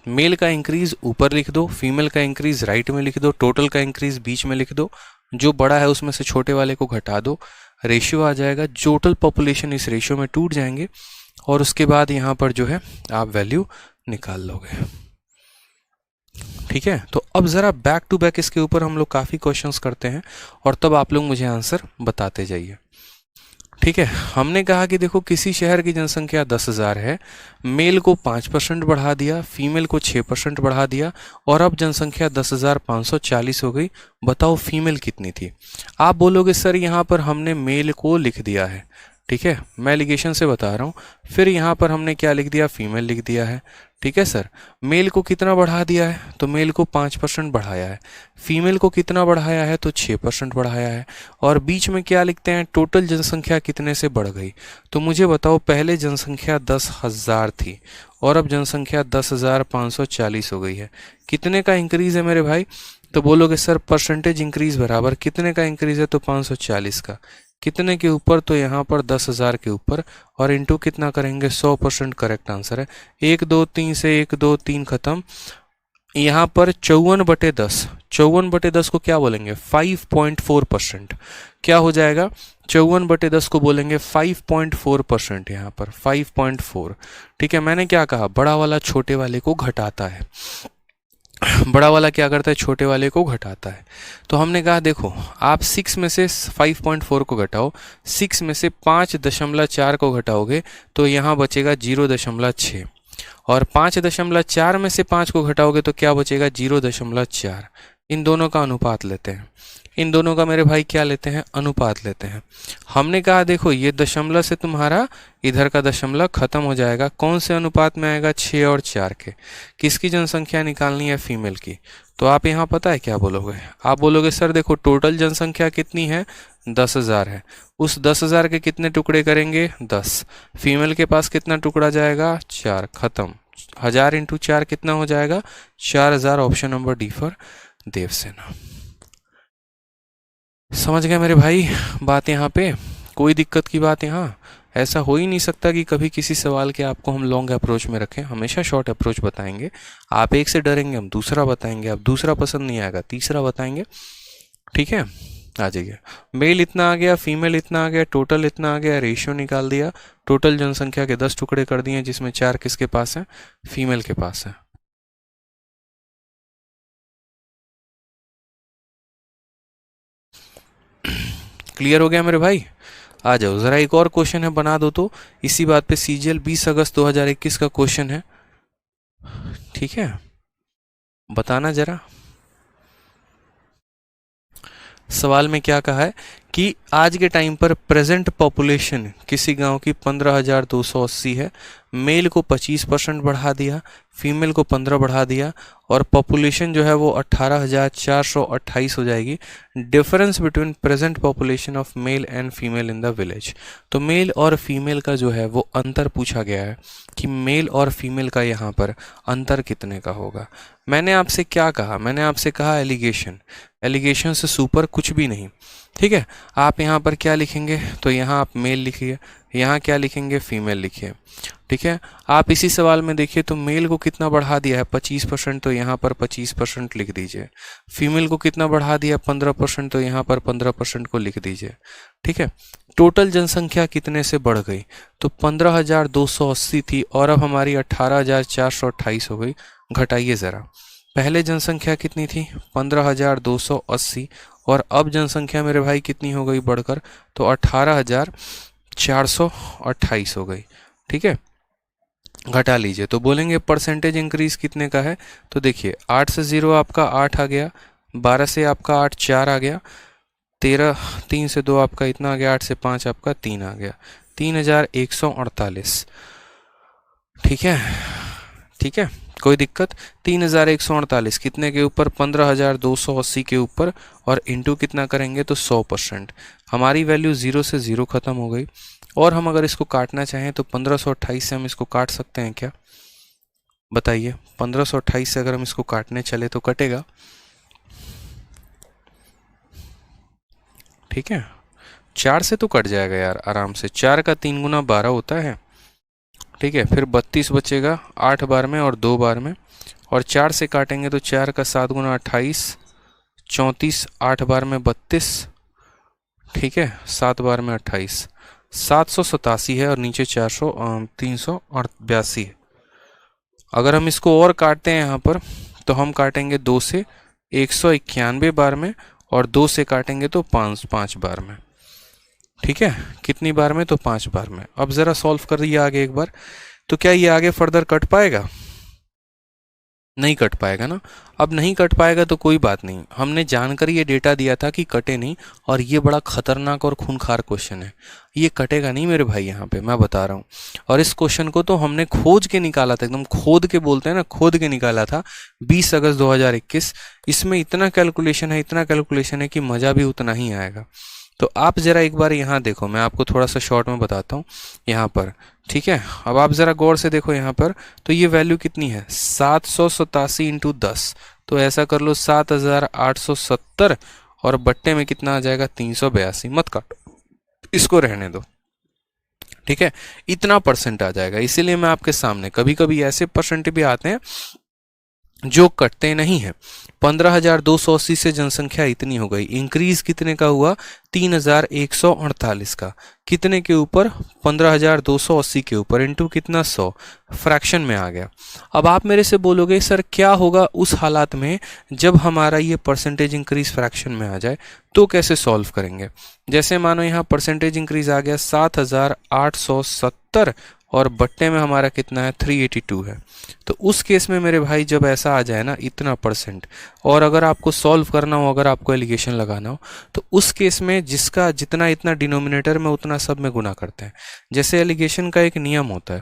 Speaker 1: मेल का इंक्रीज ऊपर लिख दो, फीमेल का इंक्रीज राइट में लिख दो, टोटल का इंक्रीज बीच में लिख दो, जो बड़ा है उसमें से छोटे वाले को घटा दो, रेशियो आ जाएगा। टोटल पॉपुलेशन इस रेशियो में टूट जाएंगे, और उसके बाद यहाँ पर जो है आप वैल्यू निकाल लोगे। ठीक है, तो अब ज़रा बैक टू बैक इसके ऊपर हम लोग काफ़ी क्वेश्चंस करते हैं, और तब आप लोग मुझे आंसर बताते जाइए। ठीक है, हमने कहा कि देखो किसी शहर की जनसंख्या 10,000 है, मेल को 5% बढ़ा दिया, फीमेल को 6% बढ़ा दिया, और अब जनसंख्या 10,540 हो गई। बताओ फीमेल कितनी थी? आप बोलोगे सर यहाँ पर हमने मेल को लिख दिया है, ठीक है, मैं एलिगेशन से बता रहा हूँ, फिर यहाँ पर हमने क्या लिख दिया? फीमेल लिख दिया है। ठीक है सर, मेल को कितना बढ़ा दिया है? तो मेल को 5% बढ़ाया है। फीमेल को कितना बढ़ाया है? तो 6% बढ़ाया है। और बीच में क्या लिखते हैं? टोटल जनसंख्या कितने से बढ़ गई? तो मुझे बताओ, पहले जनसंख्या 10,000 थी और अब जनसंख्या 10,540 हो गई है। कितने का इंक्रीज है मेरे भाई? तो बोलोगे सर परसेंटेज इंक्रीज बराबर कितने का इंक्रीज है? तो 540 का। कितने के ऊपर? तो यहाँ पर 10,000 के ऊपर, और इंटू कितना करेंगे? 100%। करेक्ट आंसर है। 1 2 3 से 1 2 3 खत्म। यहाँ पर 54/10, 54/10 को क्या बोलेंगे? 5.4%। क्या हो जाएगा? 54/10 को बोलेंगे 5.4%। यहाँ पर 5.4। ठीक है, मैंने क्या कहा? बड़ा वाला छोटे वाले को घटाता है। बड़ा वाला क्या करता है? छोटे वाले को घटाता है। तो हमने कहा देखो, आप 6 में से 5.4 को घटाओ, 6 में से 5.4 को घटाओगे तो यहाँ बचेगा 0.6, और 5.4 में से 5 को घटाओगे तो क्या बचेगा? 0.4। इन दोनों का अनुपात लेते हैं। इन दोनों का मेरे भाई क्या लेते हैं? अनुपात लेते हैं। हमने कहा देखो, ये दशमलव से तुम्हारा इधर का दशमलव खत्म हो जाएगा। कौन से अनुपात में आएगा? 6 और 4 के। किसकी जनसंख्या निकालनी है? फीमेल की। तो आप यहाँ पता है क्या बोलोगे? आप बोलोगे सर देखो, टोटल जनसंख्या कितनी है? 10,000 है। उस 10,000 के कितने टुकड़े करेंगे? 10। फीमेल के पास कितना टुकड़ा जाएगा? 4। खत्म। 1000 इंटू 4 कितना हो जाएगा? 4000। Option number D for Devasena. समझ गए मेरे भाई बात? यहाँ पे कोई दिक्कत की बात यहाँ? ऐसा हो ही नहीं सकता कि कभी किसी सवाल के आपको हम लॉन्ग अप्रोच में रखें। हमेशा शॉर्ट अप्रोच बताएंगे। आप एक से डरेंगे, हम दूसरा बताएंगे। आप दूसरा पसंद नहीं आएगा, तीसरा बताएंगे। ठीक है, आ जाइए। मेल इतना आ गया, फीमेल इतना आ गया, टोटल इतना आ गया, रेशियो निकाल दिया। टोटल जनसंख्या के 10 टुकड़े कर दिए, जिसमें 4 किसके पास है? फीमेल के पास है। क्लियर हो गया मेरे भाई? आ जाओ, जरा एक और क्वेश्चन है, बना दो तो। इसी बात पे सीजीएल 20 अगस्त 2021 का क्वेश्चन है। ठीक है, बताना जरा। सवाल में क्या कहा है कि आज के टाइम पर प्रेजेंट पॉपुलेशन किसी गांव की 15,280 है। मेल को 25% बढ़ा दिया, फीमेल को 15 बढ़ा दिया, और पॉपुलेशन जो है वो 18,428 हो जाएगी। Difference between present population of male and female in the village. तो मेल और फीमेल का जो है वो अंतर पूछा गया है कि मेल और फीमेल का यहाँ पर अंतर कितने का होगा। मैंने आपसे क्या कहा? मैंने आपसे कहा एलिगेशन। एलिगेशन से सुपर कुछ भी नहीं। ठीक है, आप यहाँ पर क्या लिखेंगे? तो यहाँ आप मेल लिखिए, यहाँ क्या लिखेंगे? फीमेल लिखिए। ठीक है, आप इसी सवाल में देखिए तो मेल को कितना बढ़ा दिया है? 25%, तो यहाँ पर 25% लिख दीजिए। फीमेल को कितना बढ़ा दिया? 15%, तो यहाँ पर 15% को लिख दीजिए। ठीक है, टोटल जनसंख्या कितने से बढ़ गई? तो 15,280 थी और अब हमारी 18,428 हो गई। घटाइए ज़रा। पहले जनसंख्या कितनी थी? 15,280, और अब जनसंख्या मेरे भाई कितनी हो गई बढ़कर? तो 18,428 हो गई। ठीक है, घटा लीजिए तो बोलेंगे परसेंटेज इंक्रीज कितने का है? तो देखिए 8 से 0 आपका 8 आ गया, 12 से आपका 8 4 आ गया, 13 3 से 2 आपका इतना आ गया, 8 से 5 आपका 3 आ गया, 3,148। ठीक है, ठीक है, कोई दिक्कत? 3,148 कितने के ऊपर? 15,280 के ऊपर, और इंटू कितना करेंगे? तो 100%। हमारी वैल्यू 0 से 0 खत्म हो गई। और हम अगर इसको काटना चाहें तो 1528 से हम इसको काट सकते हैं क्या? बताइए, 1528 से अगर हम इसको काटने चले तो कटेगा? ठीक है, 4 से तो कट जाएगा यार आराम से। 4 का 3 गुना 12 होता है। ठीक है, फिर 32 बचेगा 8 बार में और 2 बार में, और 4 से काटेंगे तो 4 का 7 गुना 28, 34, 8 बार में 32। ठीक है, 7 बार में 28, 787 है, और नीचे 382 है। अगर हम इसको और काटते हैं यहाँ पर तो हम काटेंगे 2 से 191 बार में, और 2 से काटेंगे तो 5 बार में। ठीक है, कितनी बार में? तो 5 बार में। अब जरा सॉल्व कर दिया आगे एक बार, तो क्या ये आगे फर्दर कट पाएगा? नहीं कट पाएगा ना। अब नहीं कट पाएगा तो कोई बात नहीं, हमने जानकर ये डेटा दिया था कि कटे नहीं, और ये बड़ा खतरनाक और खूंखार क्वेश्चन है, ये कटेगा नहीं मेरे भाई, यहाँ पे मैं बता रहा हूँ। और इस क्वेश्चन को तो हमने खोज के निकाला था, एकदम खोद के बोलते हैं ना, खोद के निकाला था 20 अगस्त 2021। इसमें इतना कैलकुलेशन है, इतना कैलकुलेशन है कि मज़ा भी उतना ही आएगा। तो आप ज़रा एक बार यहाँ देखो, मैं आपको थोड़ा सा शॉर्ट में बताता हूँ यहाँ पर, ठीक है। अब आप ज़रा गौर से देखो यहाँ पर, तो ये वैल्यू कितनी है? 787 इंटू 10, तो ऐसा कर लो 7870, और बट्टे में कितना आ जाएगा? 382। मत काटो, इसको रहने दो, ठीक है। इतना परसेंट आ जाएगा, इसीलिए मैं आपके सामने, कभी कभी ऐसे परसेंट भी आते हैं जो कटते नहीं है। 15,280 से जनसंख्या इतनी हो गई, इंक्रीज कितने का हुआ? 3,148 का। कितने के ऊपर? 15,280 के ऊपर, इंटू कितना? 100, फ्रैक्शन में आ गया। अब आप मेरे से बोलोगे सर क्या होगा उस हालात में जब हमारा ये परसेंटेज इंक्रीज फ्रैक्शन में आ जाए, तो कैसे सॉल्व करेंगे? जैसे मानो यहाँ परसेंटेज इंक्रीज आ गया 7,870, और बट्टे में हमारा कितना है? 382 है। तो उस केस में मेरे भाई जब ऐसा आ जाए ना इतना परसेंट, और अगर आपको सॉल्व करना हो, अगर आपको एलिगेशन लगाना हो, तो उस केस में जिसका जितना इतना डिनोमिनेटर में उतना सब में गुना करते हैं। जैसे एलिगेशन का एक नियम होता है,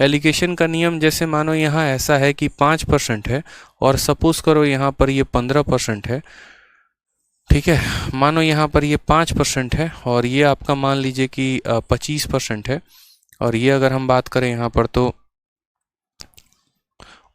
Speaker 1: एलिगेशन का नियम, जैसे मानो यहाँ ऐसा है कि 5% है, और सपोज करो यहाँ पर ये 15% है, ठीक है। मानो यहाँ पर ये 5% है, और ये आपका मान लीजिए कि 25% है, और ये अगर हम बात करें यहाँ पर तो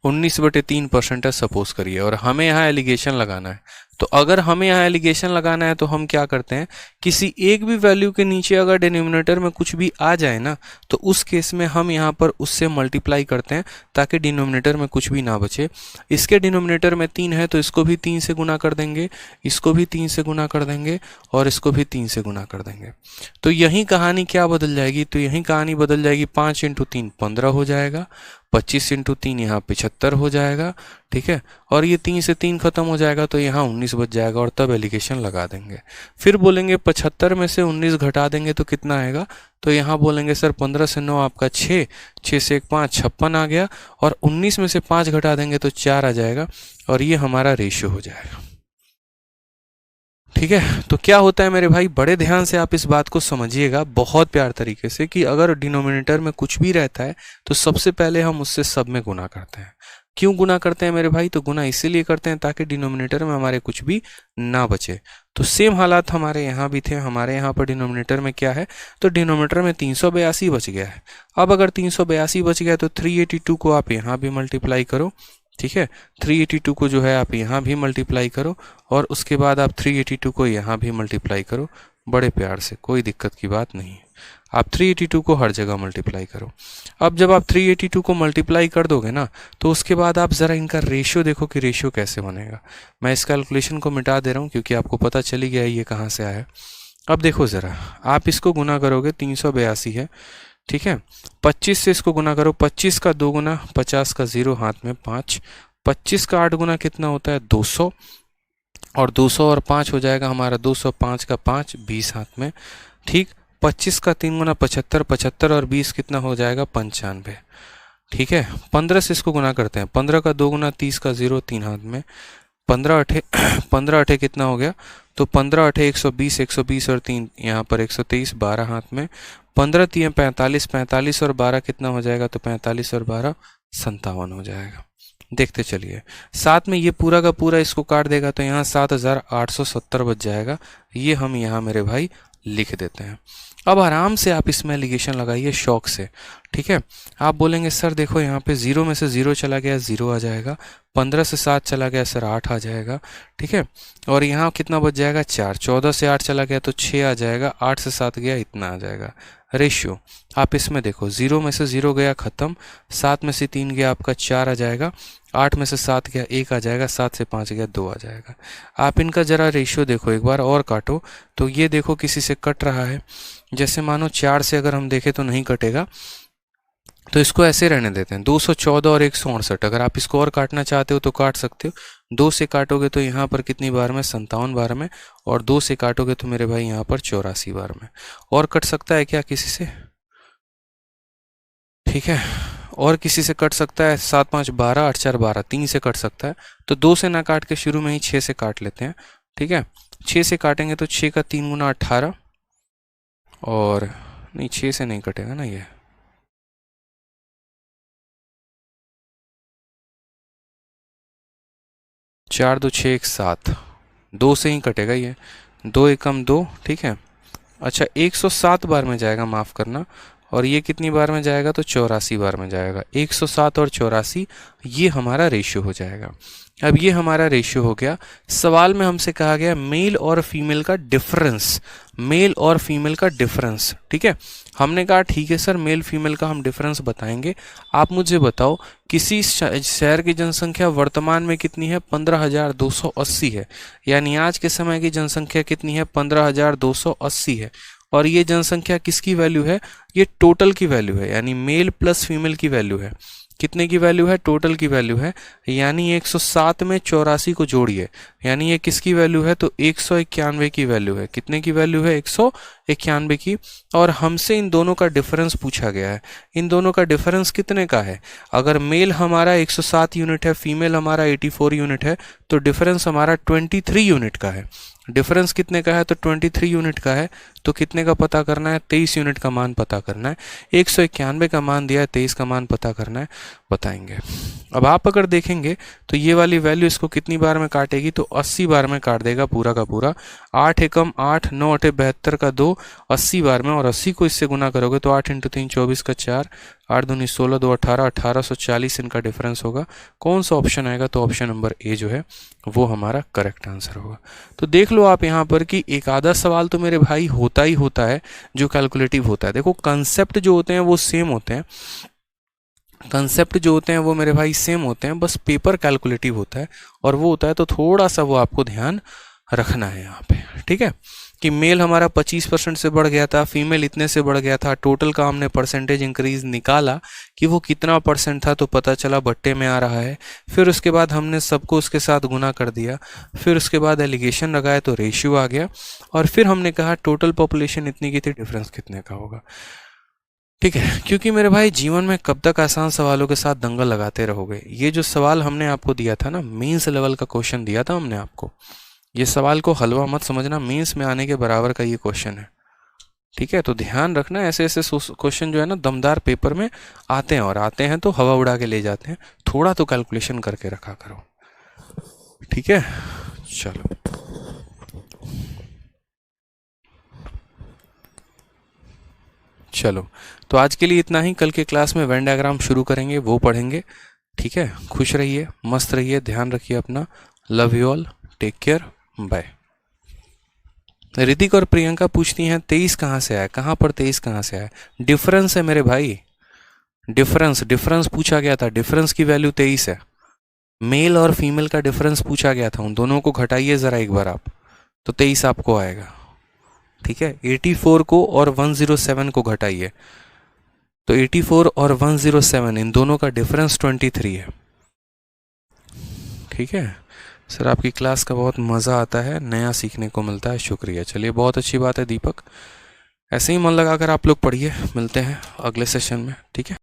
Speaker 1: 19/3% है सपोज करिए, और हमें यहाँ एलिगेशन लगाना है। तो अगर हमें यहाँ एलिगेशन लगाना है तो हम क्या करते हैं, किसी एक भी वैल्यू के नीचे अगर डिनोमिनेटर में कुछ भी आ जाए ना, तो उस केस में हम यहाँ पर उससे मल्टीप्लाई करते हैं ताकि डिनोमिनेटर में कुछ भी ना बचे। इसके डिनोमिनेटर में 3 है तो इसको भी 3 से गुना कर देंगे, इसको भी 3 से गुना कर देंगे, और इसको भी 3 से गुना कर देंगे। तो यही कहानी क्या बदल जाएगी? तो यही कहानी बदल जाएगी, 5 इंटू 3 15 हो जाएगा, 25 इंटू 3 यहाँ 75 हो जाएगा, ठीक है। और ये 3 से 3 खत्म हो जाएगा तो यहाँ 19 बच जाएगा, और तब एलिगेशन लगा देंगे। फिर बोलेंगे 75 में से 19 घटा देंगे तो कितना आएगा? तो यहाँ बोलेंगे सर 15 से 9 आपका 6, 6 से 1 5, 56 आ गया, और 19 में से 5 घटा देंगे तो 4 आ जाएगा, और ये हमारा रेशियो हो जाएगा, ठीक है। तो क्या होता है मेरे भाई, बड़े ध्यान से आप इस बात को समझिएगा बहुत प्यार तरीके से, कि अगर डिनोमिनेटर में कुछ भी रहता है तो सबसे पहले हम उससे सब में गुना करते हैं। क्यों गुना करते हैं मेरे भाई? तो गुना इसीलिए करते हैं ताकि डिनोमिनेटर में हमारे कुछ भी ना बचे। तो सेम हालात हमारे यहाँ भी थे। हमारे यहाँ पर डिनोमिनेटर में क्या है? तो डिनोमिनेटर में 382 बच गया है। अब अगर 382 बच गया तो 382 को आप यहाँ भी मल्टीप्लाई करो, ठीक है। 382 को जो है आप यहाँ भी मल्टीप्लाई करो, और उसके बाद आप 382 को यहाँ भी मल्टीप्लाई करो, बड़े प्यार से, कोई दिक्कत की बात नहीं है। आप 382 को हर जगह मल्टीप्लाई करो। अब जब आप 382 को मल्टीप्लाई कर दोगे ना, तो उसके बाद आप ज़रा इनका रेशियो देखो कि रेशियो कैसे बनेगा। मैं इस कैलकुलेशन को मिटा दे रहा हूँ क्योंकि आपको पता चली गया है ये कहाँ से आया। अब देखो ज़रा, आप इसको गुना करोगे, 382 है, ठीक है। 25 से इसको गुना करो, 25 का 2 गुना, 50 का 0 हाथ में 5, 25 का 8 गुना कितना होता है? 200, और 200 और 5 हो जाएगा हमारा 200, 5 का 5, 20 हाथ में, ठीक। 25 का 3 गुना 75, 75 और 20 कितना हो जाएगा? 95, ठीक है। 15 से इसको गुना करते हैं, 15 का 2 गुना, 30 का 0, 3 हाथ में, 15 अठे 15 अठे कितना हो गया? तो 15 अठे 120, 120 और 3 यहाँ पर 123, 12 हाथ में, 15 3 45, 45 और 12 कितना हो जाएगा? तो 45 और 12 57 हो जाएगा। देखते चलिए, साथ में ये पूरा का पूरा इसको काट देगा तो यहाँ 7,870 बच जाएगा। ये हम यहाँ मेरे भाई लिख देते हैं। अब आराम से आप इसमें एलिगेशन लगाइए शौक से, ठीक है। आप बोलेंगे सर देखो यहाँ पे 0 में से 0 चला गया, 0 आ जाएगा, 15 से 7 चला गया सर 8 आ जाएगा, ठीक है। और यहाँ कितना बच जाएगा? 4, 14 से 8 चला गया तो 6 आ जाएगा, 8 से 7 गया इतना आ जाएगा। रेशियो आप इसमें देखो, 0 में से 0 गया खत्म, 7 में से 3 गया आपका 4 आ जाएगा, 8 में से 7 गया 1 आ जाएगा, 7 से 5 गया 2 आ जाएगा। आप इनका ज़रा रेशियो देखो एक बार और काटो, तो ये देखो किसी से कट रहा है। जैसे मानो 4 से अगर हम देखें तो नहीं कटेगा, तो इसको ऐसे रहने देते हैं, 214 और 168। अगर आप इसको और काटना चाहते हो तो काट सकते हो। 2 से काटोगे तो यहाँ पर कितनी बार में, 57 बार में, और 2 से काटोगे तो मेरे भाई यहाँ पर 84 बार में। और कट सकता है क्या किसी से? ठीक है, और किसी से कट सकता है? 7 5 12, 8 4 12, 3 से कट सकता है। तो 2 से ना काट के शुरू में ही 6 से काट लेते हैं। ठीक है, 6 से काटेंगे तो 6 का 3 गुना 18, और नहीं 6 से नहीं कटेगा ना ये, 4 2 6 1 7, 2 से ही कटेगा ये, 2 एकम 2। ठीक है, अच्छा 107 बार में जाएगा, माफ़ करना, और ये कितनी बार में जाएगा? तो 84 बार में जाएगा। 107 और 84 ये हमारा रेशियो हो जाएगा। अब ये हमारा रेशियो हो गया। सवाल में हमसे कहा गया मेल और फीमेल का डिफरेंस, मेल और फीमेल का डिफरेंस। ठीक है, हमने कहा ठीक है सर, मेल फीमेल का हम डिफरेंस बताएंगे। आप मुझे बताओ किसी शहर की जनसंख्या वर्तमान में कितनी है? 15,280 है, यानी आज के समय की जनसंख्या कितनी है? 15,280 है। और ये जनसंख्या किसकी वैल्यू है? ये टोटल की वैल्यू है, यानी मेल प्लस फीमेल की वैल्यू है। कितने की वैल्यू है? टोटल की वैल्यू है, यानी 107 में 84 को जोड़िए, यानी ये किसकी वैल्यू है? तो 191 की वैल्यू है। कितने की वैल्यू है? 191 की। और हमसे इन दोनों का डिफरेंस पूछा गया है। इन दोनों का डिफरेंस कितने का है? अगर मेल हमारा 107 यूनिट है, फीमेल हमारा 84 यूनिट है, तो डिफरेंस हमारा 23 यूनिट का है। डिफरेंस कितने का है? तो 23 यूनिट का है। तो कितने का पता करना है? 23 यूनिट का मान पता करना है। 191 का मान दिया है, 23 का मान पता करना है, बताएंगे। अब आप अगर देखेंगे तो ये वाली वैल्यू इसको कितनी बार में काटेगी? तो 80 बार में काट देगा पूरा का पूरा। 8 एकम 8, 9 8 72 का 2, 80 बार में, और 80 को इससे गुना करोगे तो 8 × 3 24 का 4, 8 दूनी 16, 2 18, 1840 इनका डिफरेंस होगा। कौन सा ऑप्शन आएगा? तो ऑप्शन नंबर ए जो है वो हमारा करेक्ट आंसर होगा। तो देख लो आप यहाँ पर कि एक आधा सवाल तो मेरे भाई होता ही होता है जो कैलकुलेटिव होता है। देखो कंसेप्ट जो होते हैं वो सेम होते हैं, कंसेप्ट जो होते हैं वो मेरे भाई सेम होते हैं, बस पेपर कैलकुलेटिव होता है, और वो होता है तो थोड़ा सा वो आपको ध्यान रखना है यहाँ पे। ठीक है, कि मेल हमारा 25% से बढ़ गया था, फीमेल इतने से बढ़ गया था, टोटल का हमने परसेंटेज इंक्रीज निकाला कि वो कितना परसेंट था, तो पता चला बट्टे में आ रहा है। फिर उसके बाद हमने सबको उसके साथ गुना कर दिया, फिर उसके बाद एलिगेशन लगाया तो रेशियो आ गया, और फिर हमने कहा टोटल पॉपुलेशन इतनी की थी, डिफरेंस कितने का होगा। ठीक है, क्योंकि मेरे भाई जीवन में कब तक आसान सवालों के साथ दंगल लगाते रहोगे। ये जो सवाल हमने आपको दिया था ना, मेंस लेवल का क्वेश्चन दिया था हमने आपको, ये सवाल को हलवा मत समझना, मेंस में आने के बराबर का ये क्वेश्चन है। ठीक है, तो ध्यान रखना, ऐसे ऐसे क्वेश्चन जो है ना दमदार पेपर में आते हैं, और आते हैं तो हवा उड़ा के ले जाते हैं। थोड़ा तो कैलकुलेशन करके रखा करो। ठीक है, चलो चलो, तो आज के लिए इतना ही। कल के क्लास में वेन डायग्राम शुरू करेंगे, वो पढ़ेंगे। ठीक है, खुश रहिए, मस्त रहिए, ध्यान रखिए अपना। Love you all, take care, bye. Hrithik और प्रियंका पूछती हैं 23 कहाँ से आया? कहाँ पर 23 कहाँ से आया? डिफरेंस है मेरे भाई, डिफरेंस, डिफरेंस पूछा गया था, डिफरेंस की वैल्यू 23 है। मेल और फीमेल का डिफरेंस पूछा गया था, उन दोनों को घटाइए ज़रा एक बार आप, तो 23 आपको आएगा। ठीक है, 84 को और 107 को घटाइए, तो 84 और 107 इन दोनों का डिफरेंस 23 है। ठीक है सर, आपकी क्लास का बहुत मज़ा आता है, नया सीखने को मिलता है, शुक्रिया। चलिए, बहुत अच्छी बात है दीपक, ऐसे ही मन लगाकर आप लोग पढ़िए। मिलते हैं अगले सेशन में। ठीक है।